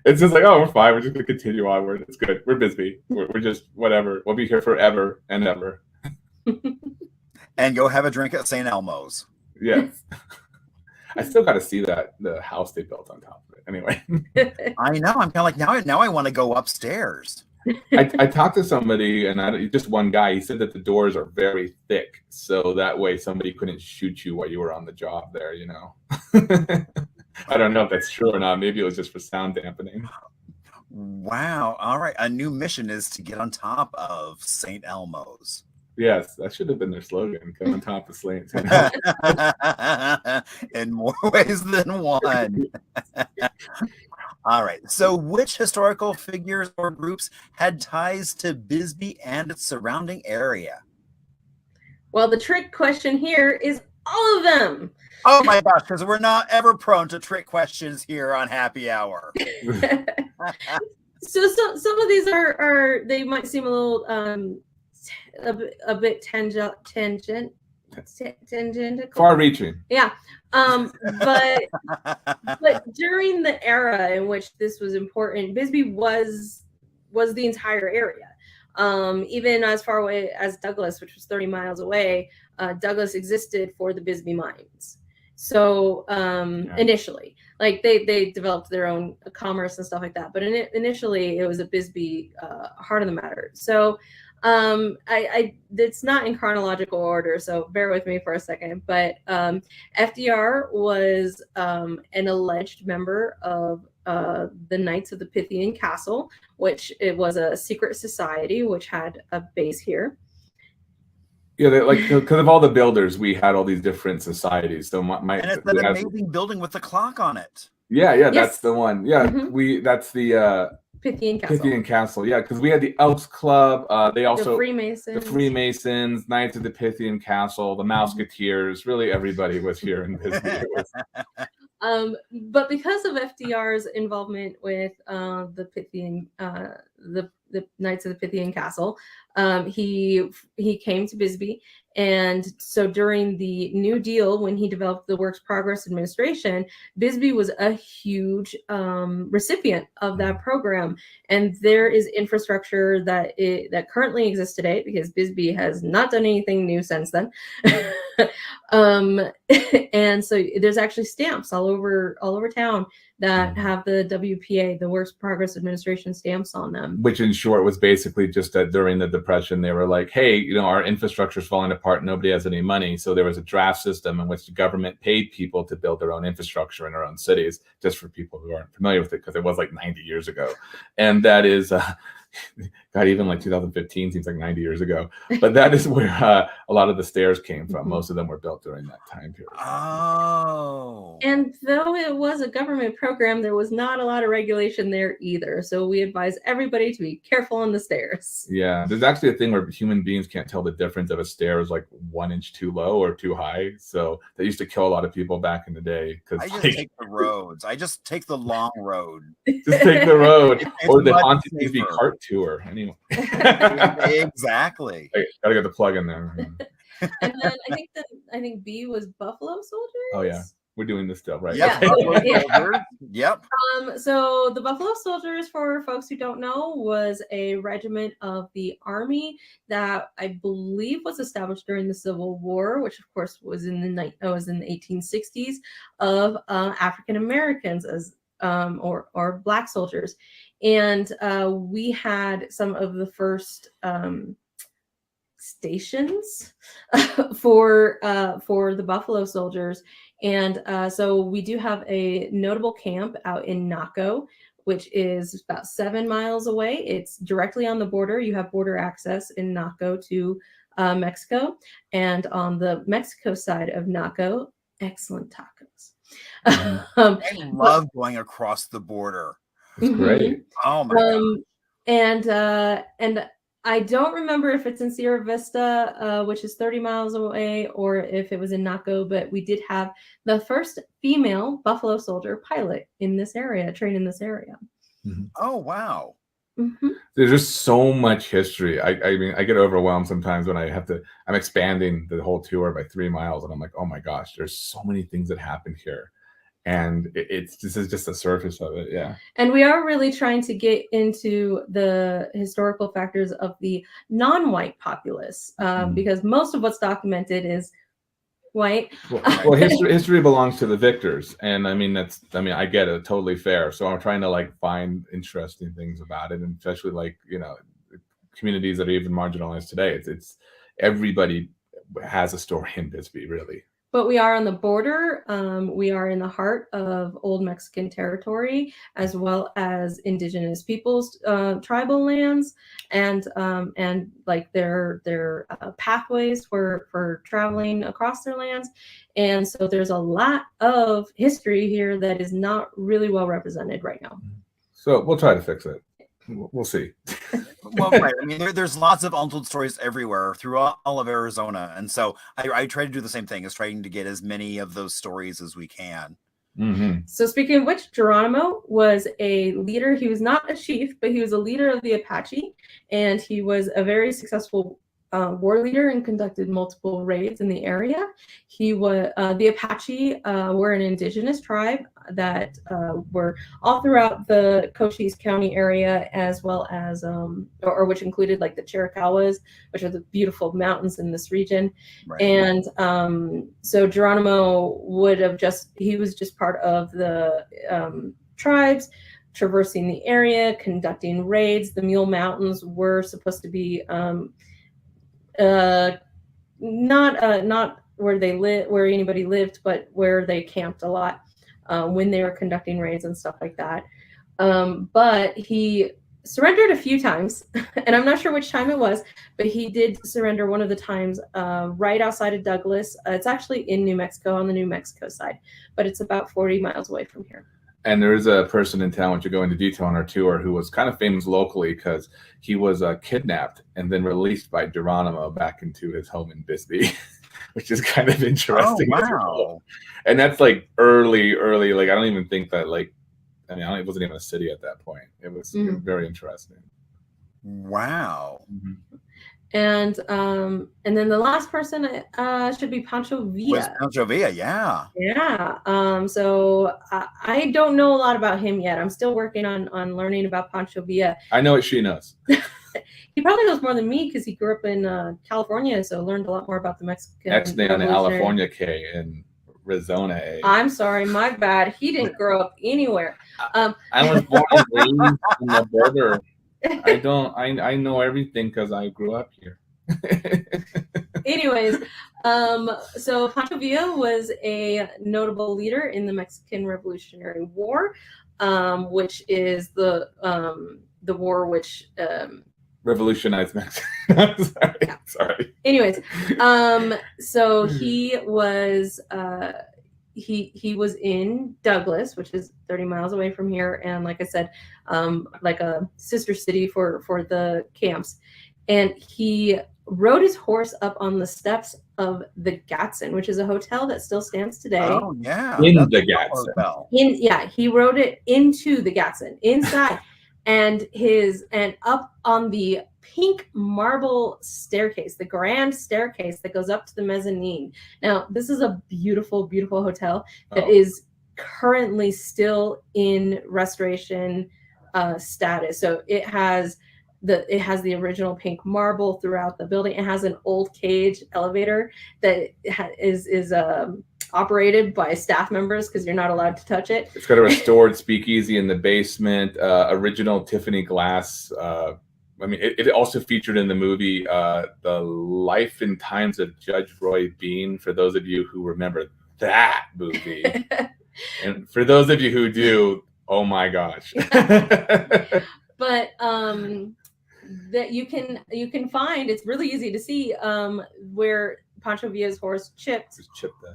S4: It's just like, oh, we're fine. We're just going to continue onward. It's good. We're Bisbee. We're just whatever. We'll be here forever and ever.
S3: And go have a drink at St. Elmo's.
S4: Yes. I still got to see the house they built on top of it. Anyway.
S3: I know. I'm kind of like, now I want to go upstairs.
S4: I talked to somebody, and just one guy. He said that the doors are very thick, so that way somebody couldn't shoot you while you were on the job there. I don't know if that's true or not. Maybe it was just for sound dampening.
S3: Wow. All right. A new mission is to get on top of St. Elmo's.
S4: Yes, that should have been their slogan. Get on top of St.
S3: In more ways than one. All right. So which historical figures or groups had ties to Bisbee and its surrounding area?
S5: Well, the trick question here is all of them.
S3: Oh my gosh, because we're not ever prone to trick questions here on Happy Hour.
S5: So some of these are they might seem a little a bit tangent. tangential.
S4: Far-reaching.
S5: Yeah. But during the era in which this was important, Bisbee was the entire area. Even as far away as Douglas, which was 30 miles away, Douglas existed for the Bisbee mines. So initially, like they developed their own commerce and stuff like that. But initially, it was a Bisbee heart of the matter. So it's not in chronological order, so bear with me for a second. But FDR was an alleged member of the Knights of the Pythian Castle, which it was a secret society which had a base here.
S4: Yeah, like because of all the builders, we had all these different societies. So
S3: and it's that amazing building with the clock on it.
S4: Yeah, yes. That's the one. Yeah, that's the
S5: Pythian Castle.
S4: Pythian Castle, yeah, because we had the Elks Club. They also
S5: the
S4: Freemasons, Knights of the Pythian Castle, the Mouseketeers. Really, everybody was here in Bisbee.
S5: But because of FDR's involvement with the Pythian, the Knights of the Pythian Castle, he came to Bisbee. And so during the New Deal, when he developed the Works Progress Administration, Bisbee was a huge recipient of that program. And there is infrastructure that currently exists today, because Bisbee has not done anything new since then. And so there's actually stamps all over town that have the WPA, the Works Progress Administration stamps on them.
S4: Which in short was basically just that during the Depression, they were like, hey, our infrastructure is falling apart. Nobody has any money. So there was a draft system in which the government paid people to build their own infrastructure in their own cities, just for people who aren't familiar with it, because it was like 90 years ago. And that is, God, even like 2015 seems like 90 years ago. But that is where a lot of the stairs came from. Most of them were built during that time period.
S3: Oh.
S5: And though it was a government program, there was not a lot of regulation there either. So we advise everybody to be careful on the stairs.
S4: Yeah, there's actually a thing where human beings can't tell the difference if a stair is like 1 inch too low or too high. So that used to kill a lot of people back in the day.
S3: I just take the roads. I just take the long road.
S4: Just take the road. Or the Haunted
S3: Bisbee
S4: cart tour. Anyway.
S3: Exactly.
S4: Hey, gotta get the plug in there.
S5: And then I think B was Buffalo Soldiers.
S4: Oh yeah, we're doing this stuff right.
S3: Yep.
S5: Yeah.
S3: Yep.
S5: So the Buffalo Soldiers, for folks who don't know, was a regiment of the Army that I believe was established during the Civil War, which of course was in the 1860s, of African Americans as or Black soldiers. And we had some of the first stations for the Buffalo Soldiers. And so we do have a notable camp out in Naco, which is about 7 miles away. It's directly on the border. You have border access in Naco to Mexico. And on the Mexico side of Naco, excellent tacos.
S3: I love going across the border.
S4: It's great.
S3: Oh my God.
S5: And I don't remember if it's in Sierra Vista, which is 30 miles away, or if it was in Naco, but we did have the first female Buffalo Soldier pilot in this area, trained in this area.
S4: Mm-hmm.
S3: Oh, wow.
S5: Mm-hmm.
S4: There's just so much history. I mean, I get overwhelmed sometimes when I'm expanding the whole tour by 3 miles, and I'm like, oh my gosh, there's so many things that happened here. And this is just the surface of it, yeah.
S5: And we are really trying to get into the historical factors of the non-white populace, because most of what's documented is white.
S4: Well, history belongs to the victors, and I get it, totally fair. So I'm trying to find interesting things about it, and especially communities that are even marginalized today. It's everybody has a story in Bisbee, really.
S5: But we are on the border. We are in the heart of old Mexican territory, as well as indigenous peoples' tribal lands, and their pathways for traveling across their lands. And so there's a lot of history here that is not really well represented right now.
S4: So we'll try to fix it. We'll see.
S3: Well, right. I mean, there's lots of untold stories everywhere throughout all of Arizona. And so I try to do the same thing, is trying to get as many of those stories as we can.
S4: Mm-hmm.
S5: So speaking of which, Geronimo was a leader. He was not a chief, but he was a leader of the Apache. And he was a very successful war leader and conducted multiple raids in the area. He was the Apache were an indigenous tribe that were all throughout the Cochise County area, as well as or which included like the Chiricahuas, which are the beautiful mountains in this region.
S3: Right.
S5: And so Geronimo he was just part of the tribes traversing the area, conducting raids. The Mule Mountains were supposed to be not where they live, where anybody lived, but where they camped a lot when they were conducting raids and stuff like that. But he surrendered a few times, and I'm not sure which time it was, but he did surrender one of the times right outside of Douglas. It's actually in New Mexico, on the New Mexico side, but it's about 40 miles away from here.
S4: And there is a person in town, which will go into detail on our tour, who was kind of famous locally because he was kidnapped and then released by Geronimo back into his home in Bisbee, which is kind of interesting.
S3: Oh, wow.
S4: And that's like early. Like, I don't even think that, like, I mean, it wasn't even a city at that point. It was very interesting.
S3: Wow.
S4: Mm-hmm.
S5: And then the last person should be Pancho Villa.
S3: Was Pancho Villa, yeah.
S5: Yeah. So I don't know a lot about him yet. I'm still working on learning about Pancho Villa.
S4: I know what she knows.
S5: He probably knows more than me because he grew up in California, so learned a lot more about the Mexican.
S4: X-Day on California K in Arizona A.
S5: I'm sorry, my bad. He didn't grow up anywhere.
S4: I was born and raised on the border. I know everything because I grew up here.
S5: Anyways, so Pancho Villa was a notable leader in the Mexican Revolutionary War, which is the war which
S4: revolutionized Mexico. Sorry.
S5: Anyways, so he was he was in Douglas, which is 30 miles away from here, and like I said, like a sister city for the camps. And he rode his horse up on the steps of the Gatson, which is a hotel that still stands today.
S3: Oh yeah,
S4: in the Gatson.
S5: He rode it into the Gatson inside, and up on the pink marble staircase, the grand staircase that goes up to the mezzanine. Now, this is a beautiful, beautiful hotel that is currently still in restoration status. So it has the original pink marble throughout the building. It has an old cage elevator that is operated by staff members because you're not allowed to touch it.
S4: It's got a restored speakeasy in the basement, original Tiffany glass. I mean, it also featured in the movie The Life and Times of Judge Roy Bean, for those of you who remember that movie. And for those of you who do, oh my gosh.
S5: But that you can find, it's really easy to see where Pancho Villa's horse chipped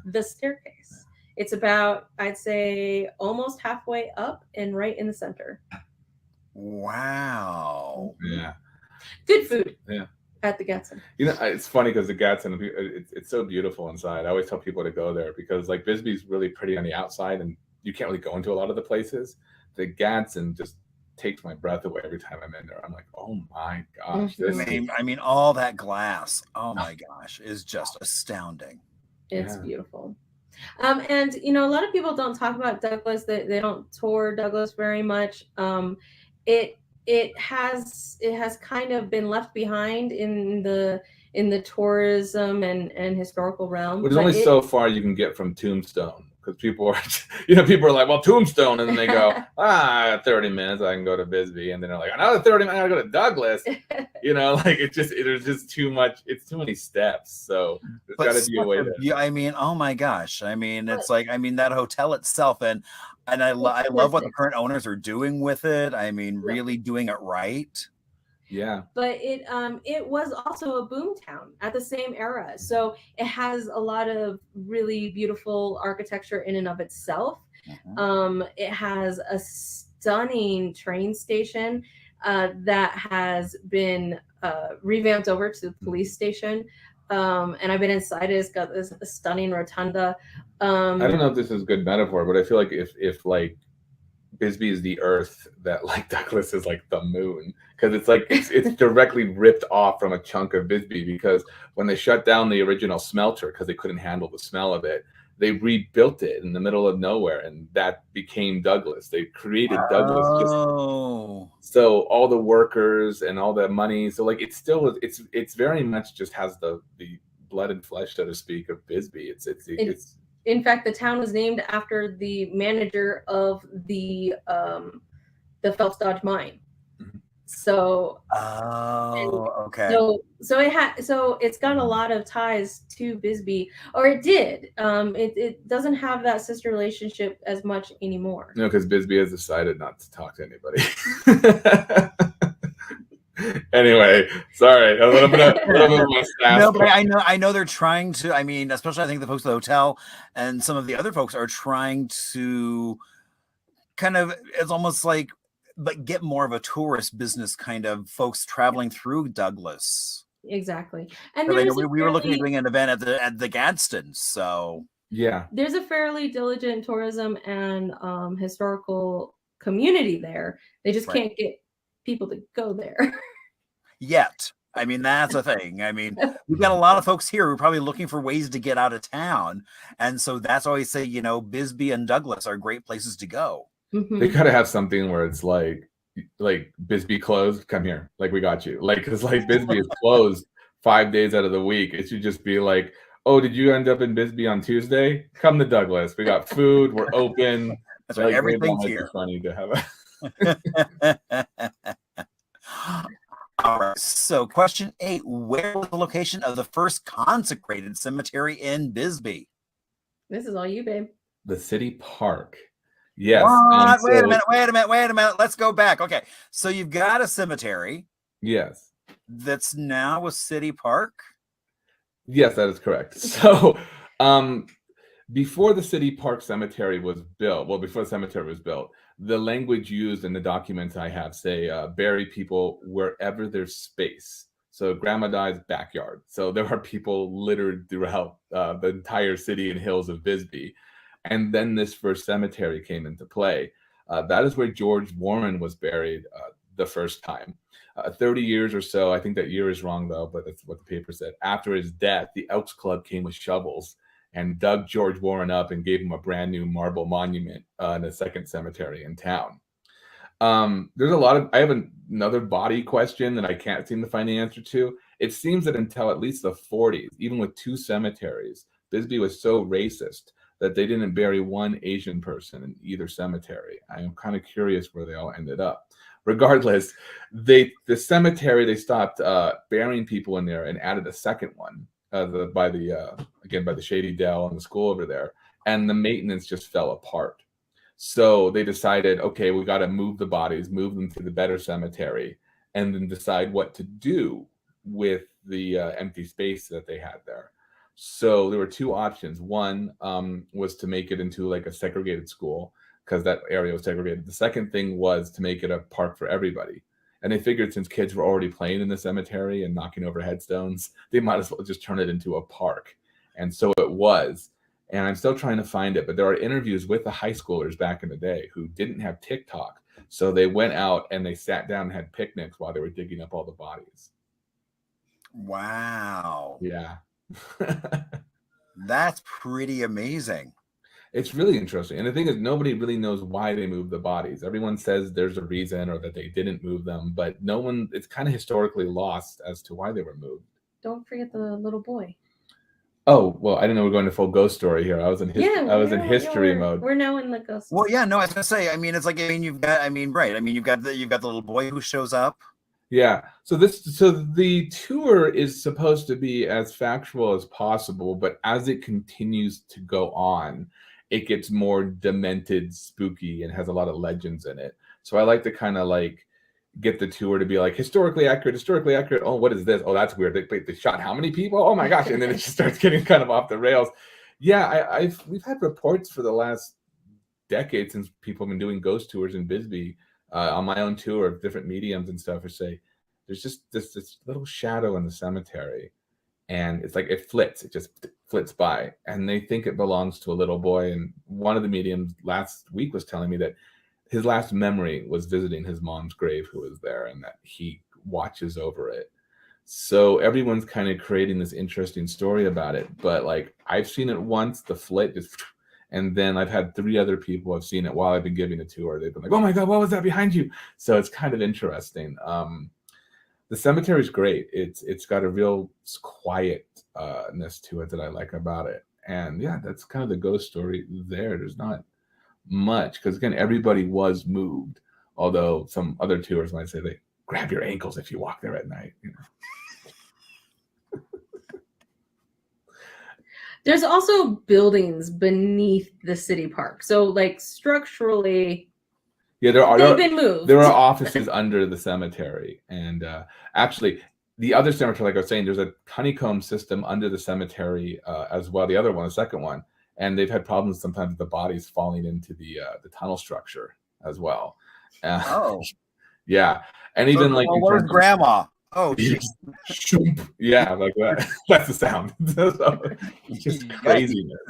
S5: the staircase. It's about, I'd say, almost halfway up and right in the center.
S3: Wow.
S4: Yeah.
S5: Good food.
S4: Yeah.
S5: At the Gatson.
S4: You know, it's funny because the Gatson, it's so beautiful inside. I always tell people to go there because, like, Bisbee's really pretty on the outside and you can't really go into a lot of the places. The Gatson just takes my breath away every time I'm in there. I'm like, oh my gosh.
S3: I mean, all that glass, oh my gosh, is just astounding.
S5: It's beautiful. And, you know, a lot of people don't talk about Douglas. They don't tour Douglas very much. It has kind of been left behind in the tourism and historical realm.
S4: But there's only so far you can get from Tombstone because people are like, well, Tombstone, and then they go, 30 minutes, I can go to Bisbee, and then they're like, another 30 minutes, I gotta go to Douglas. You know, like there's just too much. It's too many steps. So there's got to be a way.
S3: I mean, oh my gosh. I mean, it's like, I mean, that hotel itself, and I love what the current owners are doing with it. I mean, really doing it right.
S4: Yeah.
S5: But it was also a boom town at the same era. So it has a lot of really beautiful architecture in and of itself. It has a stunning train station that has been revamped over to the police station. And I've been inside it. It's got this stunning rotunda.
S4: I don't know if this is a good metaphor, but I feel like if like Bisbee is the Earth, that like Douglas is like the moon, because it's like it's directly ripped off from a chunk of Bisbee. Because when they shut down the original smelter because they couldn't handle the smell of it, they rebuilt it in the middle of nowhere, and that became Douglas. They created Douglas just so all the workers and all the money. So like it's still it's very much just has the blood and flesh, so to speak, of Bisbee. It's
S5: in fact, the town was named after the manager of the Phelps Dodge mine. So
S3: okay.
S5: So it's got a lot of ties to Bisbee, or it did. It doesn't have that sister relationship as much anymore.
S4: No, because Bisbee has decided not to talk to anybody. Anyway, sorry, a little bit of
S3: no, but I know they're trying to. I mean, especially I think the folks at the hotel and some of the other folks are trying to kind of, it's almost like, but get more of a tourist business kind of folks traveling through Douglas.
S5: Exactly. And
S3: we were looking at doing an event at the Gadsden, so
S4: yeah,
S5: there's a fairly diligent tourism and historical community there. They just can't get people to go there
S3: yet. I mean, that's a thing. I mean, we've got a lot of folks here who are probably looking for ways to get out of town, and so that's why I say, you know, Bisbee and Douglas are great places to go.
S4: They gotta have something where it's like Bisbee closed, come here, like we got you, like, because like Bisbee is closed 5 days out of the week. It should just be like, oh, did you end up in Bisbee on Tuesday? Come to Douglas, we got food, we're open.
S3: That's right, everything's here.
S4: Funny to have
S3: All right, so question 8, where was the location of the first consecrated cemetery in Bisbee?
S5: This is all you, babe.
S4: The city park. Yes.
S3: Wait a minute. Let's go back. Okay, so you've got a cemetery.
S4: Yes.
S3: That's now a city park.
S4: Yes, that is correct. So, before the city park cemetery was built, before the cemetery was built, the language used in the documents I have say bury people wherever there's space. So grandma dies backyard. So there are people littered throughout the entire city and hills of Bisbee. And then this first cemetery came into play. That is where George Warren was buried the first time. 30 years or so, I think that year is wrong though, but that's what the paper said. After his death, the Elks Club came with shovels and dug George Warren up and gave him a brand new marble monument in a second cemetery in town. There's a lot of, I have another body question that I can't seem to find the answer to. It seems that until at least the 40s, even with 2 cemeteries, Bisbee was so racist that they didn't bury one Asian person in either cemetery. I am kind of curious where they all ended up. Regardless, the cemetery, they stopped burying people in there and added a second one by the Shady Dell and the school over there, and the maintenance just fell apart. So they decided, okay, we got to move the bodies, move them to the better cemetery, and then decide what to do with the empty space that they had there. So there were 2 options. One was to make it into like a segregated school because that area was segregated. The second thing was to make it a park for everybody. And they figured since kids were already playing in the cemetery and knocking over headstones, they might as well just turn it into a park. And so it was. And I'm still trying to find it, but there are interviews with the high schoolers back in the day who didn't have TikTok. So they went out and they sat down and had picnics while they were digging up all the bodies.
S3: Wow.
S4: Yeah.
S3: That's pretty amazing.
S4: It's really interesting. And the thing is, nobody really knows why they moved the bodies. Everyone says there's a reason or that they didn't move them, but no one, it's kind of historically lost as to why they were moved.
S5: Don't forget the little boy.
S4: Oh, well, I didn't know we're going to full ghost story here. I was in history mode.
S5: We're now in the ghost.
S3: Well, yeah, no, I was gonna say, I mean, it's like, I mean, you've got the little boy who shows up.
S4: Yeah. So the tour is supposed to be as factual as possible, but as it continues to go on, it gets more demented, spooky, and has a lot of legends in it. So I like to kind of like get the tour to be like historically accurate. Oh, what is this? Oh, that's weird. They shot how many people? Oh my gosh. And then it just starts getting kind of off the rails. Yeah, we've had reports for the last decade since people have been doing ghost tours in Bisbee on my own tour of different mediums and stuff, or say there's just this little shadow in the cemetery. And it's like it just flits by, and they think it belongs to a little boy. And one of the mediums last week was telling me that his last memory was visiting his mom's grave, who was there, and that he watches over it. So everyone's kind of creating this interesting story about it. But like, I've seen it once, the flight just, and then I've had 3 other people have seen it while I've been giving a tour. They've been like, "Oh my God, what was that behind you?" So it's kind of interesting. The cemetery is great. It's got a real quietness to it that I like about it. And yeah, that's kind of the ghost story there. There's not much, because again, everybody was moved. Although some other tours might say they grab your ankles if you walk there at night.
S5: There's also buildings beneath the city park. So like structurally,
S4: yeah,
S5: they've been moved.
S4: There are offices under the cemetery. And actually, the other cemetery, like I was saying, there's a honeycomb system under the cemetery as well. The other one, the second one. And they've had problems sometimes with the bodies falling into the tunnel structure as well. Yeah. And even like,
S3: where's grandma? Oh,
S4: yeah, like that. That's the sound. So, just craziness.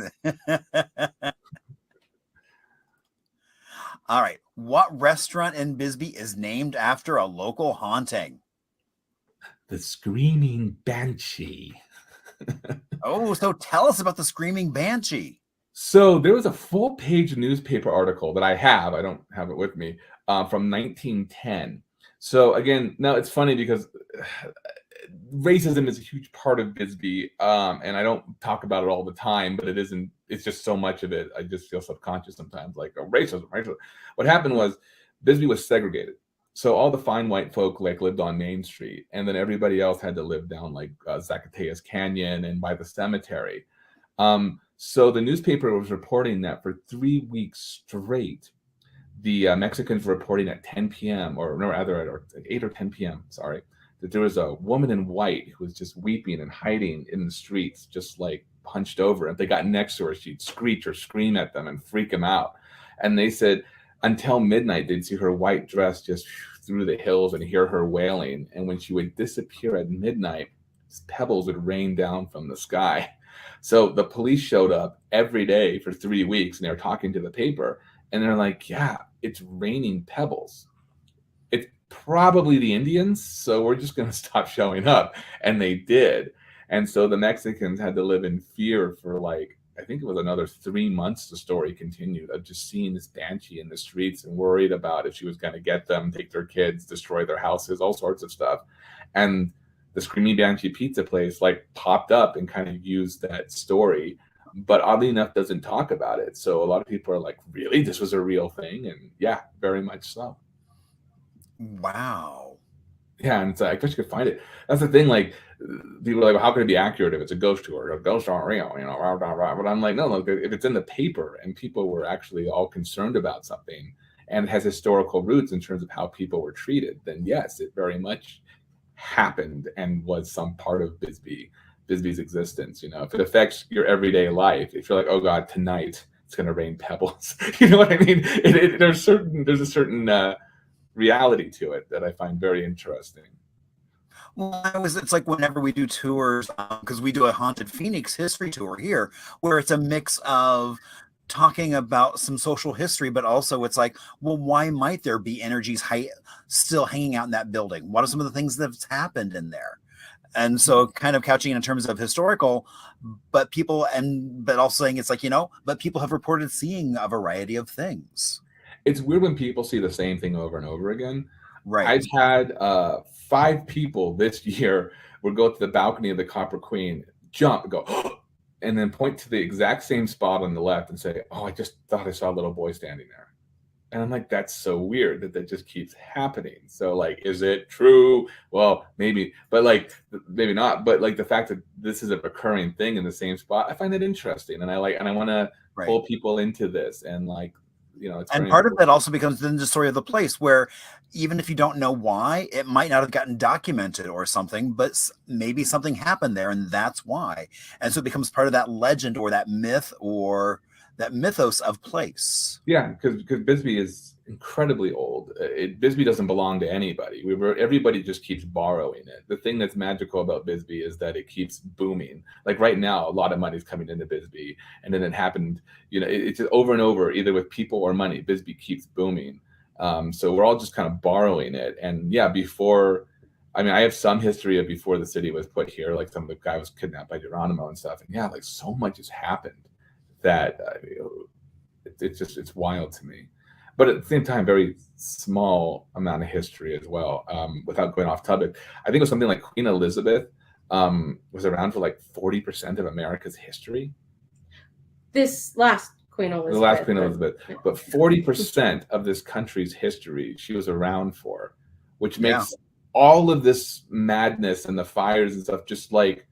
S3: All right. What restaurant in Bisbee is named after a local haunting?
S4: The Screaming Banshee.
S3: Oh, so tell us about the Screaming Banshee.
S4: So there was a full-page newspaper article that I don't have it with me, from 1910. So again, now it's funny because racism is a huge part of Bisbee, and I don't talk about it all the time, but it's just so much of it. I just feel subconscious sometimes, like, oh, racism. What happened was Bisbee was segregated. So all the fine white folk like lived on Main Street, and then everybody else had to live down like Zacatecas Canyon and by the cemetery. So the newspaper was reporting that for 3 weeks straight, the Mexicans were reporting at 10 p.m. or no, rather at 8 or 10 p.m. Sorry, that there was a woman in white who was just weeping and hiding in the streets, just like hunched over. If they got next to her, she'd screech or scream at them and freak them out. And they said until midnight, they'd see her white dress just through the hills and hear her wailing. And when she would disappear at midnight, pebbles would rain down from the sky. So the police showed up every day for 3 weeks, and they were talking to the paper, and they're like, yeah, it's raining pebbles. It's probably the Indians, so we're just going to stop showing up. And they did. And so the Mexicans had to live in fear for like, I think it was another 3 months, the story continued, of just seeing this banshee in the streets and worried about if she was going to get them, take their kids, destroy their houses, all sorts of stuff. And the Screaming Banshee pizza place like popped up and kind of used that story, but oddly enough doesn't talk about it. So a lot of people are like, really, this was a real thing? And yeah, very much so.
S3: Wow.
S4: Yeah, and I wish you could find it. That's the thing. Like, people are like, well, how can it be accurate if it's a ghost tour? A ghosts aren't real, you know. Rah, rah, rah. But I'm like, no, look, if it's in the paper and people were actually all concerned about something and it has historical roots in terms of how people were treated, then yes, it very much happened and was some part of Bisbee's existence. You know, if it affects your everyday life, if you're like, oh God, tonight it's going to rain pebbles, you know what I mean? There's a certain reality to it that I find very interesting.
S3: Well, it's like whenever we do tours, because we do a Haunted Phoenix history tour here, where it's a mix of talking about some social history, but also it's like, well, why might there be energies still hanging out in that building? What are some of the things that's happened in there? And so kind of couching in terms of historical, but also saying it's like, you know, but people have reported seeing a variety of things.
S4: It's weird when people see the same thing over and over again.
S3: Right.
S4: I've had 5 people this year would go to the balcony of the Copper Queen, jump, go, and then point to the exact same spot on the left and say, oh, I just thought I saw a little boy standing there. And I'm like, that's so weird that just keeps happening. So like, is it true? Well, maybe, but like, maybe not. But like the fact that this is a recurring thing in the same spot, I find it interesting. And I want to pull people into this and like, you know,
S3: and part of that also becomes then the story of the place, where even if you don't know why, it might not have gotten documented or something, but maybe something happened there and that's why. And so it becomes part of that legend or that myth or that mythos of place.
S4: Yeah, because Bisbee is incredibly old. Bisbee doesn't belong to anybody. Everybody just keeps borrowing it. The thing that's magical about Bisbee is that it keeps booming. Like right now, a lot of money's coming into Bisbee, and then it happened. You know, it's over and over, either with people or money. Bisbee keeps booming. So we're all just kind of borrowing it. And yeah, I have some history of before the city was put here, like some of the guy was kidnapped by Geronimo and stuff. And yeah, like so much has happened that it's wild to me. But at the same time, very small amount of history as well. Without going off topic, I think it was something like Queen Elizabeth was around for like 40% of America's history.
S5: This last Queen Elizabeth.
S4: The last Queen Elizabeth. But 40% of this country's history she was around for, which makes all of this madness and the fires and stuff just like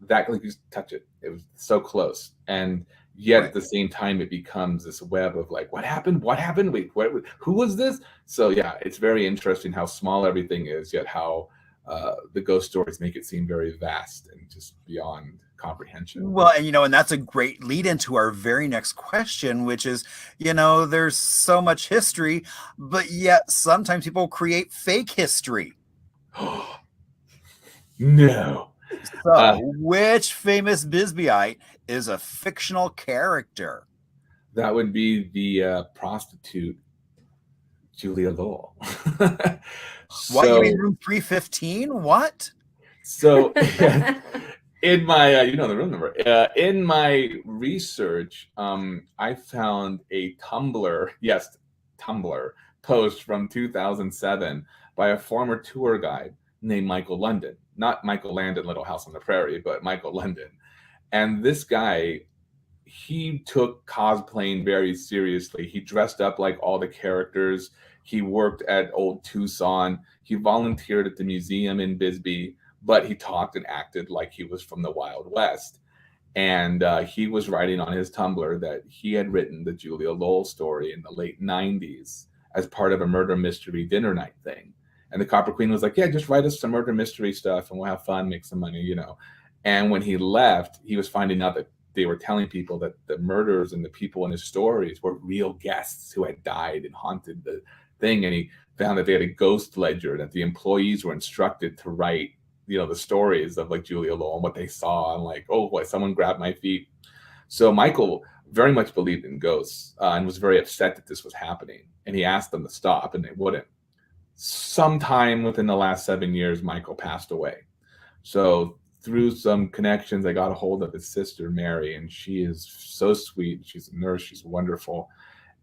S4: that, like you just touch it. It was so close. And yet at the same time, it becomes this web of like, what happened? What happened? Wait, who was this? So yeah, it's very interesting how small everything is, yet how the ghost stories make it seem very vast and just beyond comprehension.
S3: Well, and that's a great lead into our very next question, which is, there's so much history, but yet sometimes people create fake history.
S4: No.
S3: So, which famous Bisbeeite is a fictional character?
S4: That would be the prostitute Julia Lowell.
S3: What, you mean room 315? What?
S4: So in my the room number, in my research, I found a Tumblr post from 2007 by a former tour guide named Michael London. Not Michael Landon, Little House on the Prairie, but Michael London. And this guy, he took cosplaying very seriously. He dressed up like all the characters. He worked at Old Tucson. He volunteered at the museum in Bisbee, but he talked and acted like he was from the Wild West. And he was writing on his Tumblr that he had written the Julia Lowell story in the late 90s as part of a murder mystery dinner night thing. And the Copper Queen was like, yeah, just write us some murder mystery stuff and we'll have fun, make some money, And when he left, he was finding out that they were telling people that the murderers and the people in his stories were real guests who had died and haunted the thing. And he found that they had a ghost ledger, that the employees were instructed to write, the stories of like Julia Lowell and what they saw, and like, oh, boy, someone grabbed my feet. So Michael very much believed in ghosts and was very upset that this was happening. And he asked them to stop and they wouldn't. Sometime within the last 7 years, Michael passed away. So through some connections, I got a hold of his sister, Mary, and she is so sweet. She's a nurse. She's wonderful.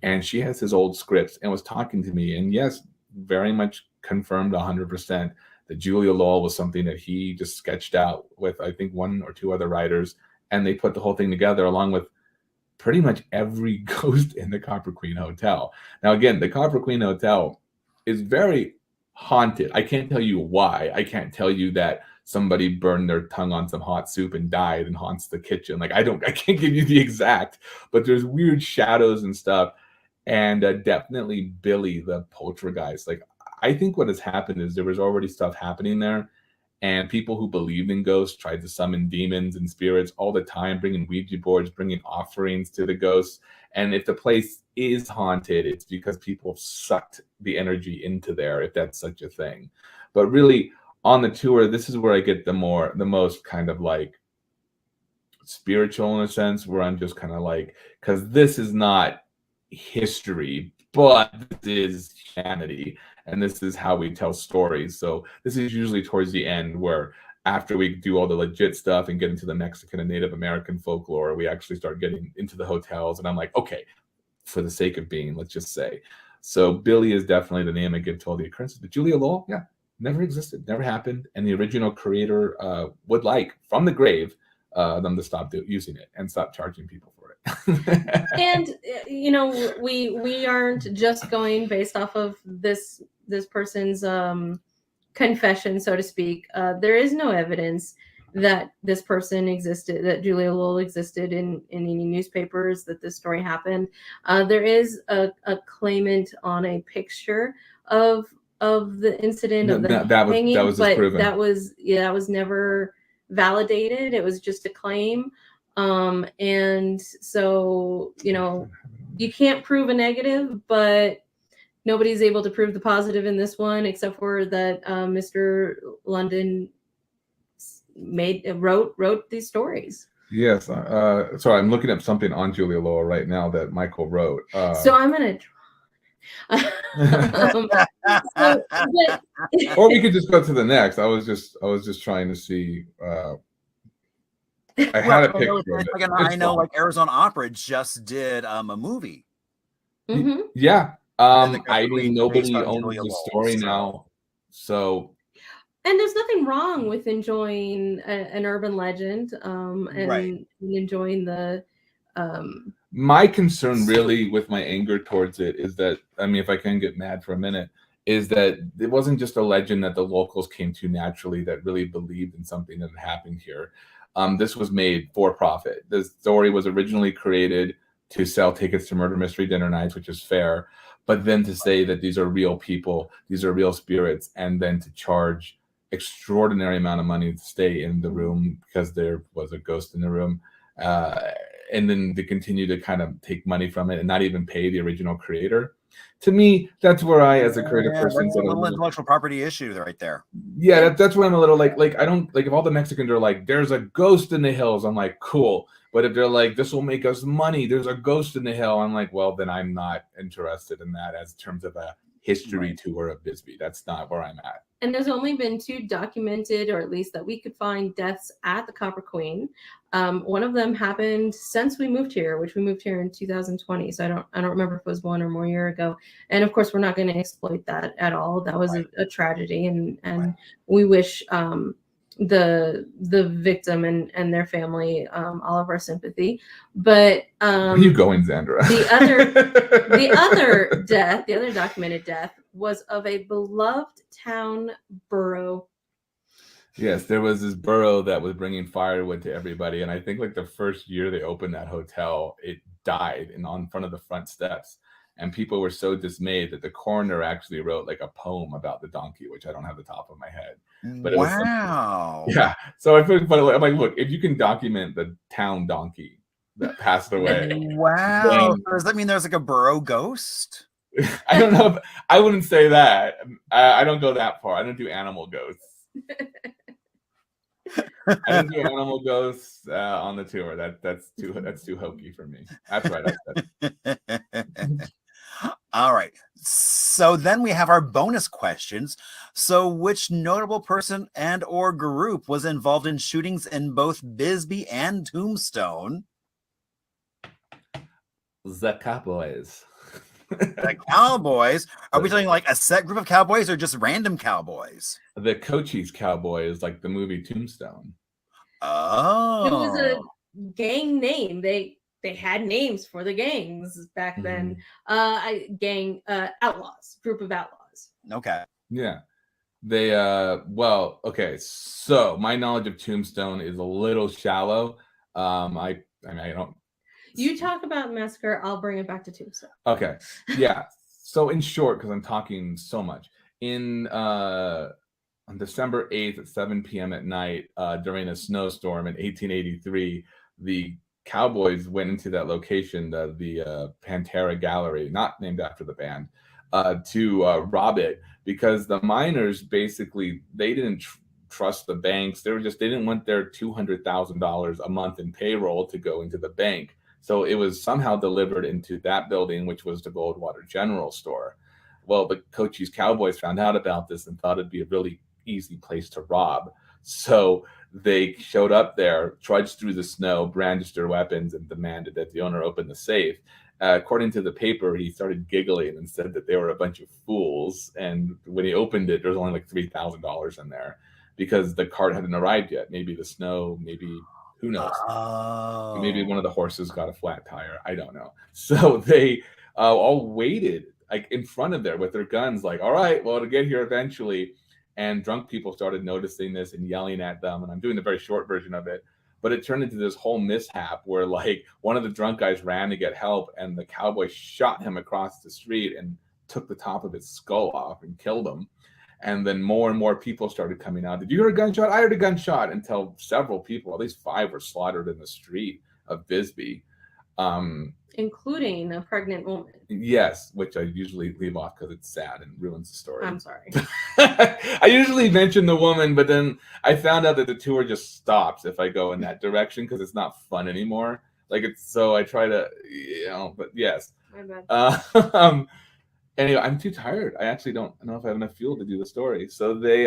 S4: And she has his old scripts and was talking to me. And yes, very much confirmed 100% that Julia Lowell was something that he just sketched out with, I think, 1 or 2 other writers. And they put the whole thing together along with pretty much every ghost in the Copper Queen Hotel. Now, again, the Copper Queen Hotel is very haunted. I can't tell you why. I can't tell you that somebody burned their tongue on some hot soup and died and haunts the kitchen. Like, I can't give you the exact, but there's weird shadows and stuff. And definitely Billy, the poltergeist. Like, I think what has happened is there was already stuff happening there, and people who believed in ghosts tried to summon demons and spirits all the time, bringing Ouija boards, bringing offerings to the ghosts. And if the place is haunted, it's because people have sucked the energy into there, if that's such a thing. But really, on the tour, this is where I get the most kind of like spiritual in a sense, where I'm just kind of like, because this is not history, but this is humanity, and this is how we tell stories. So this is usually towards the end, where after we do all the legit stuff and get into the Mexican and Native American folklore, we actually start getting into the hotels. And I'm like, okay, for the sake of being, let's just say. So Billy is definitely the name I give to all the occurrences. But Julia Lowell, yeah, never existed, never happened. And the original creator would like, from the grave, them to stop using it and stop charging people for it.
S5: And we aren't just going based off of this person's confession, so to speak. There is no evidence that this person existed, that Julia Lowell existed in any newspapers, that this story happened. There is a claimant on a picture of the incident of the hanging, but that was never validated. It was just a claim. And so, you can't prove a negative, but nobody's able to prove the positive in this one, except for that Mr. London wrote these stories.
S4: Yes. So I'm looking up something on Julia Lowell right now that Michael wrote.
S5: So I'm gonna
S4: Or we could just go to the next. I was just trying to see. I had a picture of it.
S3: I know, like Arizona Opera just did a movie.
S5: Mm-hmm.
S4: Yeah.
S3: And
S4: I mean, nobody owns
S3: Julia
S4: the
S3: Lowell,
S4: story
S3: so.
S4: now. So.
S5: And there's nothing wrong with enjoying an urban legend, and
S3: Right.
S5: enjoying the.
S4: My concern really with my anger towards it is that, I mean, if I can get mad for a minute, is that it wasn't just a legend that the locals came to naturally that really believed in something that had happened here. This was made for profit. The story was originally created to sell tickets to murder mystery dinner nights, which is fair. But then to say that these are real people, these are real spirits, and then to charge extraordinary amount of money to stay in the room because there was a ghost in the room. And then to continue to kind of take money from it and not even pay the original creator. To me, that's where I, as a creative person,
S3: that's a little intellectual property issue right there.
S4: Yeah, that's where I'm a little like I don't like if all the Mexicans are like, there's a ghost in the hills. I'm like, cool. But if they're like, this will make us money, there's a ghost in the hill, I'm like, well, then I'm not interested in that as terms of a history tour of Bisbee. That's not where I'm at.
S5: And there's only been 2 documented, or at least that we could find, deaths at the Copper Queen. One of them happened since we moved here, which we moved here in 2020. So I don't remember if it was 1 or more year ago. And of course, we're not going to exploit that at all. That was a tragedy, and we wish the victim and their family all of our sympathy. But
S4: where are you going, Xandra?
S5: the other documented death was of a beloved town borough.
S4: Yes, there was this borough that was bringing firewood to everybody, and I think like the first year they opened that hotel, it died on front of the front steps, and people were so dismayed that the coroner actually wrote like a poem about the donkey, which I don't have the top of my head. But it
S3: wow.
S4: Was yeah. So I feel funny. I'm like, look, if you can document the town donkey that passed away.
S3: Wow. Then, does that mean there's like a borough ghost?
S4: I don't know. I wouldn't say that. I don't go that far. I don't do animal ghosts. I don't do animal ghosts on the tour. That's too hokey for me. That's right.
S3: All right. So then we have our bonus questions. So which notable person and or group was involved in shootings in both Bisbee and Tombstone?
S4: The Cowboys.
S3: The Cowboys? Are we talking like a set group of cowboys or just random cowboys?
S4: The Cochise Cowboys, like the movie Tombstone.
S3: Oh.
S5: It was a gang name. They had names for the gangs back then. Outlaws, group of outlaws.
S3: Okay.
S4: Yeah. They okay. So my knowledge of Tombstone is a little shallow. I don't.
S5: You talk about Massacre, I'll bring it back to Tombstone.
S4: Okay. Yeah. So in short, because I'm talking so much, on December 8th at 7 p.m. at night, during a snowstorm in 1883, the Cowboys went into that location, the Pantera Gallery, not named after the band, to rob it because the miners basically, they didn't trust the banks. They didn't want their $200,000 a month in payroll to go into the bank. So it was somehow delivered into that building, which was the Goldwater General Store. Well, the Cochise Cowboys found out about this and thought it'd be a really easy place to rob. So they showed up there, trudged through the snow, brandished their weapons, and demanded that the owner open the safe. According to the paper, he started giggling and said that they were a bunch of fools. And when he opened it, there was only like $3,000 in there because the cart hadn't arrived yet. Maybe the snow, maybe who knows?
S3: Oh.
S4: Maybe one of the horses got a flat tire. I don't know. So they all waited like in front of there with their guns, like, all right, well, to get here eventually. And drunk people started noticing this and yelling at them. And I'm doing the very short version of it. But it turned into this whole mishap where like one of the drunk guys ran to get help and the cowboy shot him across the street and took the top of his skull off and killed him. And then more and more people started coming out. Did you hear a gunshot? I heard a gunshot, until several people, at least 5, were slaughtered in the street of Bisbee.
S5: Including a pregnant woman.
S4: Yes, which I usually leave off because it's sad and ruins the story.
S5: I'm sorry.
S4: I usually mention the woman, but then I found out that the tour just stops if I go in that direction because it's not fun anymore. Like so I try to, but yes.
S5: My bad.
S4: Anyway, I'm too tired. I actually don't know if I have enough fuel to do the story. So they,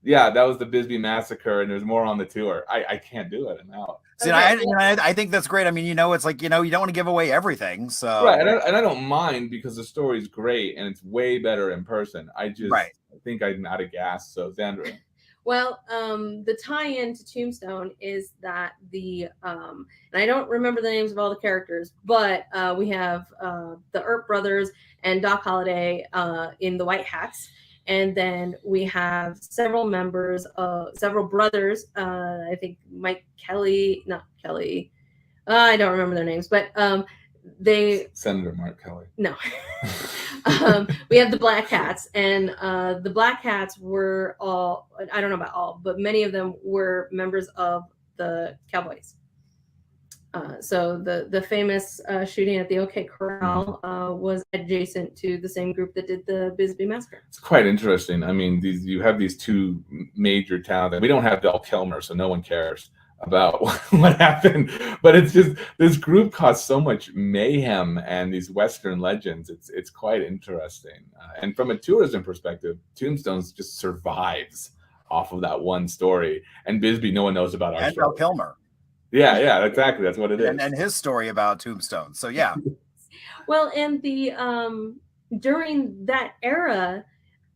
S4: yeah, that was the Bisbee Massacre, and there's more on the tour. I can't do it. I'm out.
S3: See, I think that's great. I mean, it's like, you don't want to give away everything. So
S4: Right, and I don't mind because the story's great and it's way better in person. I think I'm out of gas. So Xandra.
S5: Well, the tie-in to Tombstone is that and I don't remember the names of all the characters, but we have the Earp brothers and Doc Holliday in the white hats. And then we have several brothers. I think not Kelly. I don't remember their names, but
S4: Senator Mark Kelly.
S5: No. We have the Black Hats, and the Black Hats were all, I don't know about all, but many of them were members of the Cowboys. So the famous shooting at the OK Corral was adjacent to the same group that did the Bisbee Massacre.
S4: It's quite interesting. I mean, you have these two major towns. We don't have Val Kilmer, so no one cares about what happened. But it's just this group caused so much mayhem and these Western legends. It's quite interesting. And from a tourism perspective, Tombstones just survives off of that one story. And Bisbee, no one knows about our
S3: and
S4: story.
S3: Val Kilmer.
S4: Yeah, exactly. That's what it is.
S3: And his story about Tombstone. So yeah.
S5: Well, and the during that era,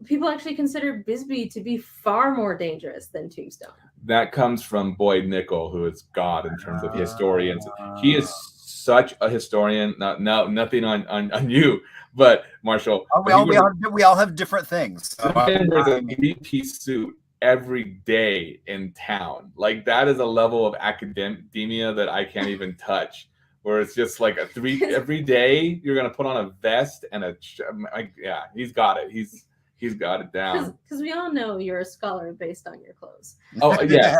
S5: people actually considered Bisbee to be far more dangerous than Tombstone.
S4: That comes from Boyd Nickel, who is God in terms of historians. He is such a historian. Nothing on you, but Marshall.
S3: We all have different things. So,
S4: wears a 3-piece suit every day in town. Like, that is a level of academia that I can't even touch. Where it's just like every day you're gonna put on a vest and he's got it. He's got it down.
S5: Because we all know you're a scholar based on your clothes.
S4: Oh yeah.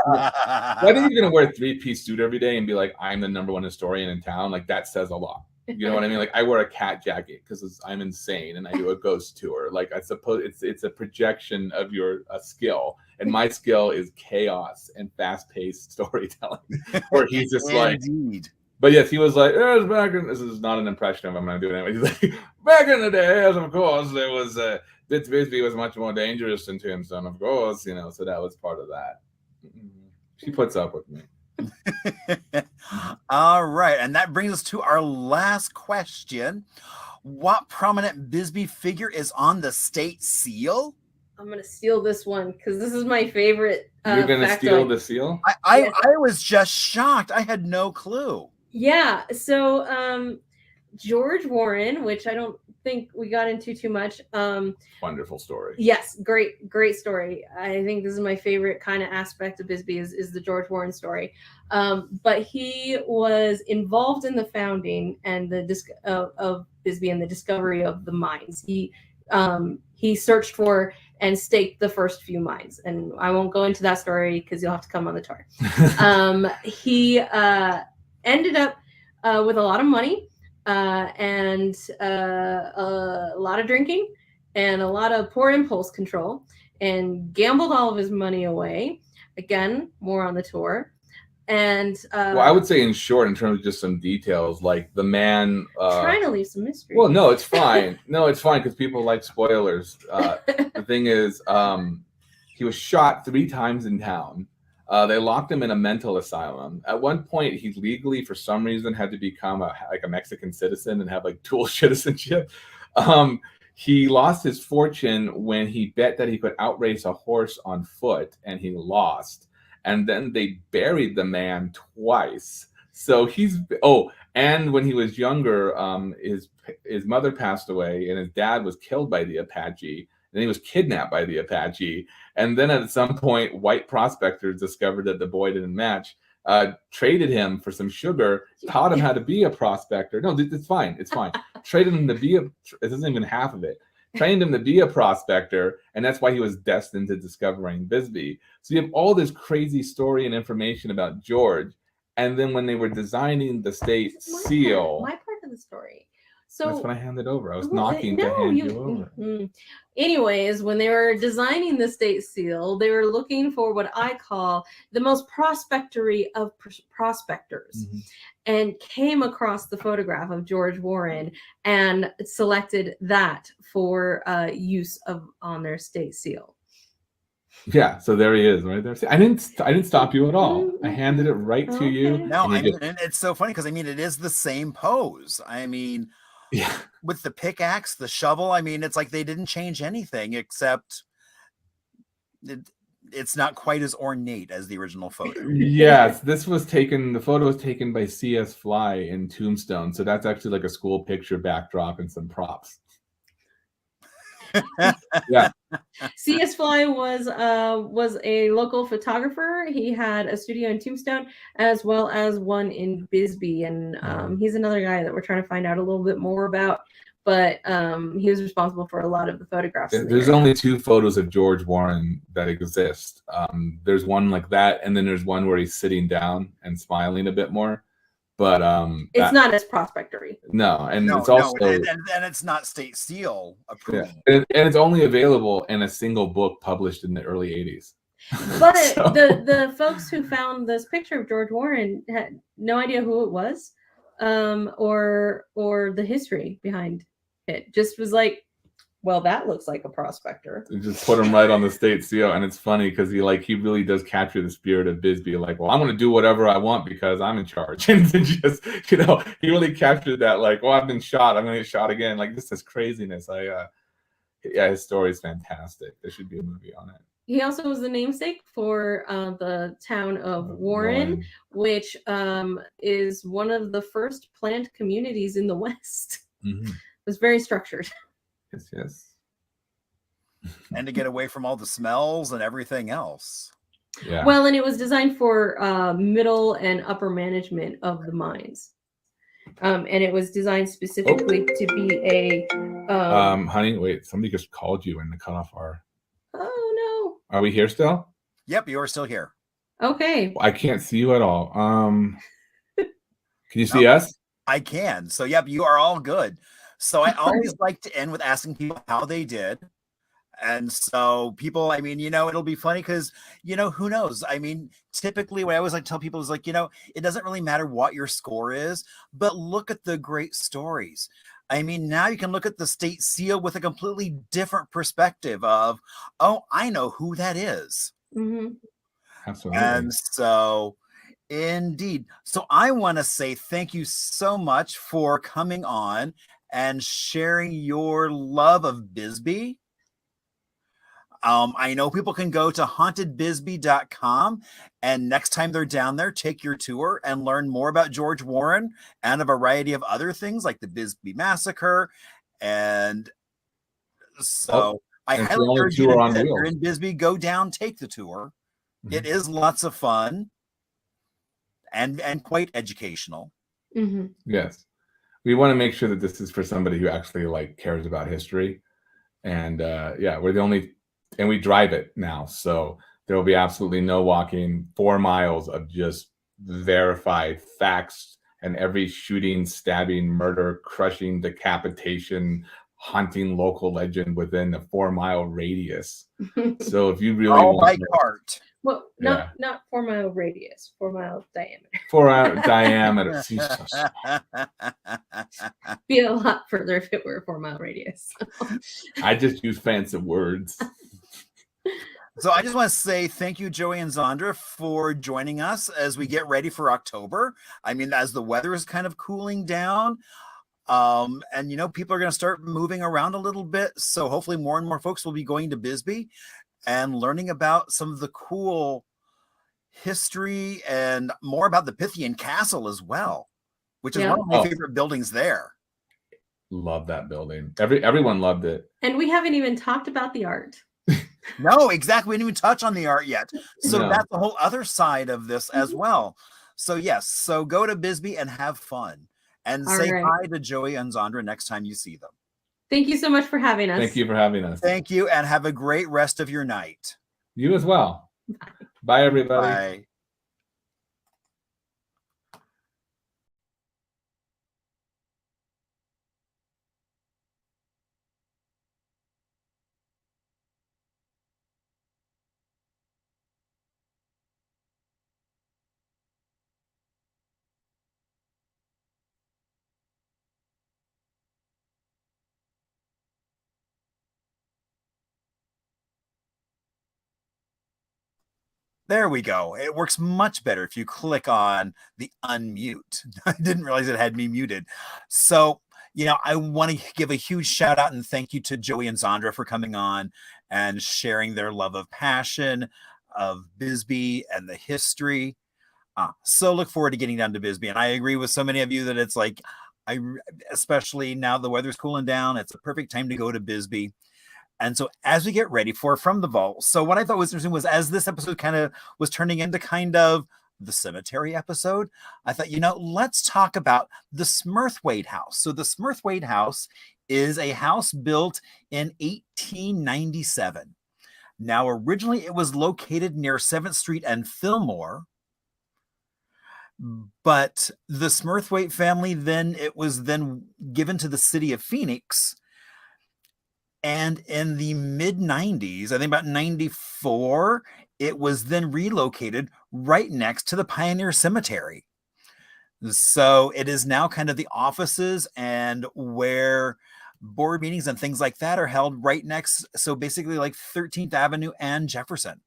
S4: Whether you're gonna wear a 3-piece suit every day and be like, I'm the #1 historian in town, like that says a lot. You know what I mean? Like, I wear a cat jacket because I'm insane and I do a ghost tour. Like, I suppose it's a projection of your skill, and my skill is chaos and fast-paced storytelling. Where he's just
S3: Indeed.
S4: But yes, he was like, this is not an impression of him. I'm doing it anyway. He's like, back in the days, of course, there was Bisbee was much more dangerous than Tombstone, of course, so that was part of that. She puts up with me.
S3: All right, and that brings us to our last question. What prominent Bisbee figure is on the state seal?
S5: I'm gonna steal this one because this is my favorite.
S4: You're gonna steal the seal?
S3: I was just shocked. I had no clue.
S5: Yeah, so George Warren, which I don't think we got into too much.
S4: Wonderful story.
S5: Yes, great story. I think this is my favorite kind of aspect of Bisbee is the George Warren story. But he was involved in the founding and of Bisbee and the discovery of the mines. He searched for and staked the first few mines, and I won't go into that story because you'll have to come on the tour. He ended up with a lot of money and a lot of drinking and a lot of poor impulse control, and gambled all of his money away. Again, more on the tour. And
S4: well, I would say in short, in terms of just some details, like the man
S5: trying to leave some mystery.
S4: Well, no, it's fine. It's fine because people like spoilers. The thing is, he was shot 3 times in town. They locked him in a mental asylum. At one point, he legally, for some reason, had to become a Mexican citizen and have dual citizenship. He lost his fortune when he bet that he could outrace a horse on foot, and he lost. And then they buried the man twice. So and when he was younger, his mother passed away, and his dad was killed by the Apache. Then he was kidnapped by the Apache. And then at some point, white prospectors discovered that the boy didn't match, traded him for some sugar, taught him how to be a prospector. No, it's fine. It's fine. Traded him to be this isn't even half of it. Trained him to be a prospector, and that's why he was destined to discovering Bisbee. So you have all this crazy story and information about George. And then when they were designing the state seal.
S5: My part of the story. So
S4: that's when I handed over. I was
S5: well,
S4: knocking to hand you over.
S5: Anyways, when they were designing the state seal, they were looking for what I call the most prospectory of prospectors, and came across the photograph of George Warren and selected that for use on their state seal.
S4: Yeah, so there he is, right there. See, I didn't stop you at all. I handed it right to you.
S5: Okay.
S3: No,
S4: and you
S3: I mean,
S4: just-
S3: and it's so funny because I mean, it is the same pose. I mean,
S4: yeah.
S3: with the pickaxe, the shovel, I mean, it's like they didn't change anything except it's not quite as ornate as the original photo.
S4: Yes, the photo was taken by C.S. Fly in Tombstone. So that's actually like a school picture backdrop and some props. Yeah.
S5: C.S. Fly was a local photographer. He had a studio in Tombstone as well as one in Bisbee, and he's another guy that we're trying to find out a little bit more about. But he was responsible for a lot of the photographs.
S4: There's only 2 photos of George Warren that exist. There's one like that, and then there's one where he's sitting down and smiling a bit more. But
S5: it's not as prospectory.
S4: No, and it's also
S3: and it's not state seal approved.
S4: Yeah. And it's only available in a single book published in the early 80s.
S5: But the folks who found this picture of George Warren had no idea who it was, or the history behind it. Just was like, well, that looks like a prospector.
S4: It just put him right on the state seal, and it's funny because he really does capture the spirit of Bisbee. Like, well, I'm going to do whatever I want because I'm in charge, and just he really captured that. Like, oh, I've been shot, I'm going to get shot again. Like, this is craziness. His story is fantastic. There should be a movie on it.
S5: He also was the namesake for the town of Warren, which is one of the first planned communities in the West. It was very structured.
S4: Yes.
S3: And to get away from all the smells and everything else.
S4: Yeah.
S5: Well, and it was designed for middle and upper management of the mines. And it was designed specifically to be a...
S4: honey, wait, somebody just called you and they cut off our...
S5: Oh,
S4: no. Are we here still?
S3: Yep, you are still here.
S5: Okay.
S4: I can't see you at all. Can you see us?
S3: I can. So, yep, you are all good. So I always like to end with asking people how they did. And so people, I mean, it'll be funny because, who knows? I mean, typically what I always like to tell people is like, it doesn't really matter what your score is, but look at the great stories. I mean, now you can look at the state seal with a completely different perspective of, oh, I know who that is.
S4: Absolutely.
S3: And so... Indeed. So I want to say thank you so much for coming on and sharing your love of Bisbee. I know people can go to hauntedbisbee.com, and next time they're down there, take your tour and learn more about George Warren and a variety of other things like the Bisbee Massacre. And so I highly encourage you to, if you're in Bisbee, go down, take the tour. It is lots of fun. And quite educational.
S4: Yes, we want to make sure that this is for somebody who actually cares about history, and we're the only, and we drive it now, so there will be absolutely no walking 4 miles of just verified facts, and every shooting, stabbing, murder, crushing, decapitation, haunting local legend within a 4-mile radius. So if you really
S3: all
S4: want
S3: by cart.
S5: Well, not 4 mile radius, 4 mile diameter.
S4: 4 hour diameter.
S5: Be a lot further if it were a 4 mile radius.
S4: I just use fancy words.
S3: So I just want to say thank you, Joey and Zandra, for joining us as we get ready for October. I mean, as the weather is kind of cooling down, and people are going to start moving around a little bit. So hopefully more and more folks will be going to Bisbee and learning about some of the cool history and more about the Pythian Castle as well, which is one of my favorite buildings there.
S4: Love that building. Everyone loved it.
S5: And we haven't even talked about the art.
S3: No, exactly. We didn't even touch on the art yet. So that's the whole other side of this as well. So yes, so go to Bisbee and have fun. And say hi to Joey and Zandra next time you see them.
S5: Thank you so much for having us.
S4: Thank you for having us.
S3: Thank you, and have a great rest of your night.
S4: You as well. Bye, everybody.
S3: Bye. There we go. It works much better if you click on the unmute. I didn't realize it had me muted. So, I want to give a huge shout out and thank you to Joey and Zandra for coming on and sharing their love of passion, of Bisbee and the history. So look forward to getting down to Bisbee. And I agree with so many of you that it's like, especially now the weather's cooling down, it's a perfect time to go to Bisbee. And so as we get ready for From the Vault, so what I thought was interesting was as this episode kind of was turning into kind of the cemetery episode, I thought, let's talk about the Smurthwaite House. So the Smurthwaite House is a house built in 1897. Now, originally it was located near 7th Street and Fillmore, but the Smurthwaite family it was then given to the city of Phoenix. And in the mid-90s, I think about 94, it was then relocated right next to the Pioneer Cemetery. So it is now kind of the offices and where board meetings and things like that are held right next. So basically like 13th Avenue and Jefferson.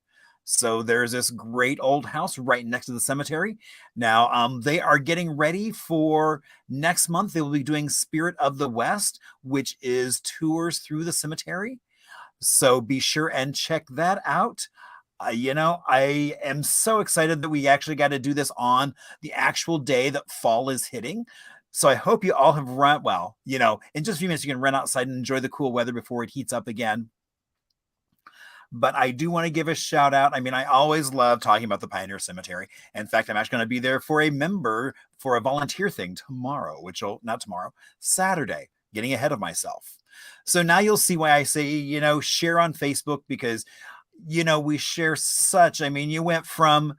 S3: So there's this great old house right next to the cemetery. Now, they are getting ready for next month. They will be doing Spirit of the West, which is tours through the cemetery. So be sure and check that out. I am so excited that we actually got to do this on the actual day that fall is hitting. So I hope you all have run, in just a few minutes, you can run outside and enjoy the cool weather before it heats up again. But I do want to give a shout out. I mean, I always love talking about the Pioneer Cemetery. In fact, I'm actually going to be there for a volunteer thing tomorrow, Saturday, getting ahead of myself. So now you'll see why I say, share on Facebook because, we share you went from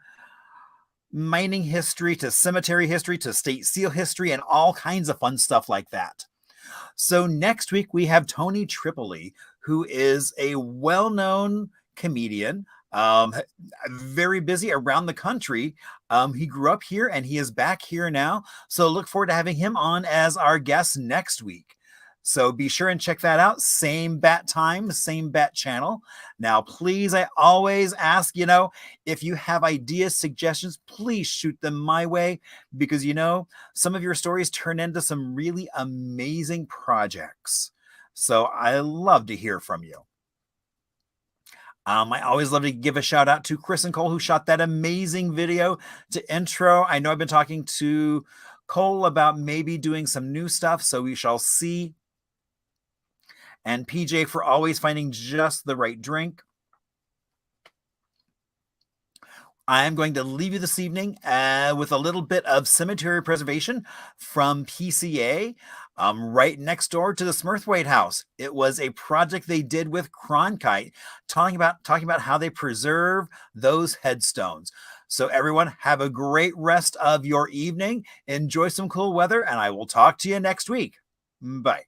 S3: mining history to cemetery history to state seal history and all kinds of fun stuff like that. So next week we have Tony Tripoli, who is a well-known comedian, very busy around the country. He grew up here and he is back here now. So look forward to having him on as our guest next week. So be sure and check that out. Same bat time, same bat channel. Now, please, I always ask, if you have ideas, suggestions, please shoot them my way because, some of your stories turn into some really amazing projects. So I love to hear from you. I always love to give a shout out to Chris and Cole who shot that amazing video to intro. I know I've been talking to Cole about maybe doing some new stuff, so we shall see. And PJ for always finding just the right drink. I'm going to leave you this evening with a little bit of cemetery preservation from PCA right next door to the Smurthwaite House. It was a project they did with Cronkite, talking about how they preserve those headstones. So everyone, have a great rest of your evening. Enjoy some cool weather, and I will talk to you next week. Bye.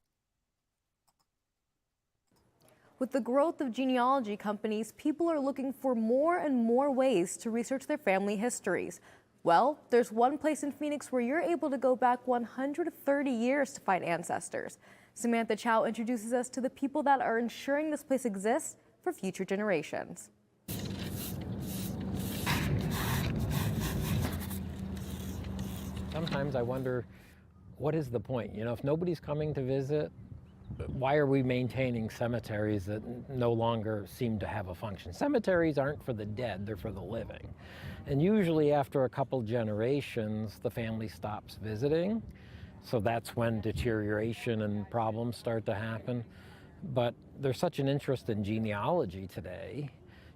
S6: With the growth of genealogy companies, people are looking for more and more ways to research their family histories. Well, there's one place in Phoenix where you're able to go back 130 years to find ancestors. Samantha Chow introduces us to the people that are ensuring this place exists for future generations.
S7: Sometimes I wonder, what is the point? If nobody's coming to visit, why are we maintaining cemeteries that no longer seem to have a function? Cemeteries aren't for the dead, they're for the living. And usually after a couple generations, the family stops visiting. So that's when deterioration and problems start to happen. But there's such an interest in genealogy today.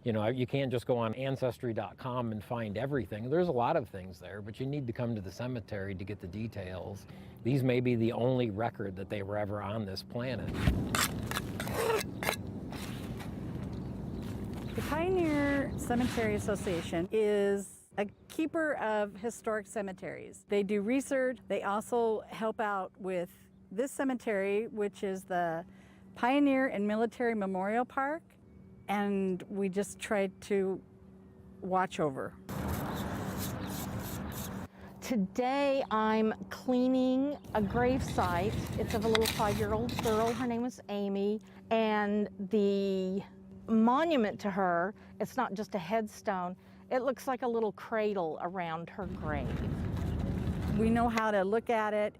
S7: You can't just go on Ancestry.com and find everything. There's a lot of things there, but you need to come to the cemetery to get the details. These may be the only record that they were ever on this planet.
S8: The Pioneer Cemetery Association is a keeper of historic cemeteries. They do research. They also help out with this cemetery, which is the Pioneer and Military Memorial Park. And we just try to watch over.
S9: Today I'm cleaning a grave site. It's of a little 5-year-old girl. Her name was Amy. And the monument to her, it's not just a headstone, It looks like a little cradle around her grave.
S8: We know how to look at it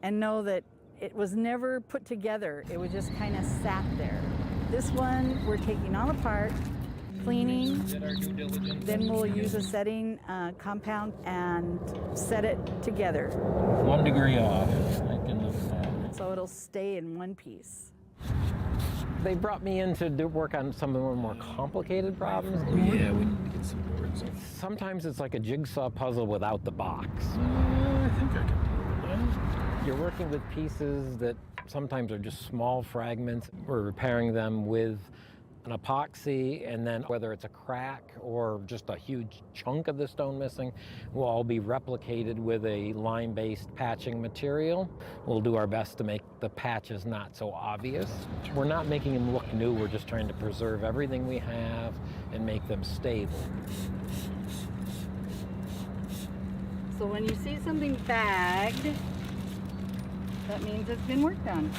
S8: and know that it was never put together. It was just kind of sat there. This one we're taking all apart, cleaning, then we'll use a setting compound and set it together.
S7: 1 degree off. I can look at that.
S8: So it'll stay in one piece.
S7: They brought me in to work on some of the more complicated problems.
S10: Yeah, we need to get some boards up.
S7: Sometimes it's like a jigsaw puzzle without the box.
S10: I think I can do that.
S7: You're working with pieces that sometimes are just small fragments. We're repairing them with an epoxy, and then whether it's a crack or just a huge chunk of the stone missing will all be replicated with a lime-based patching material. We'll do our best to make the patches not so obvious. We're not making them look new, we're just trying to preserve everything we have and make them stable.
S8: So when you see something bagged, that means it's been worked on.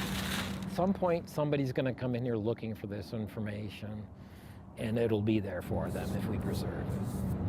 S7: At some point, somebody's going to come in here looking for this information, and it'll be there for them if we preserve it.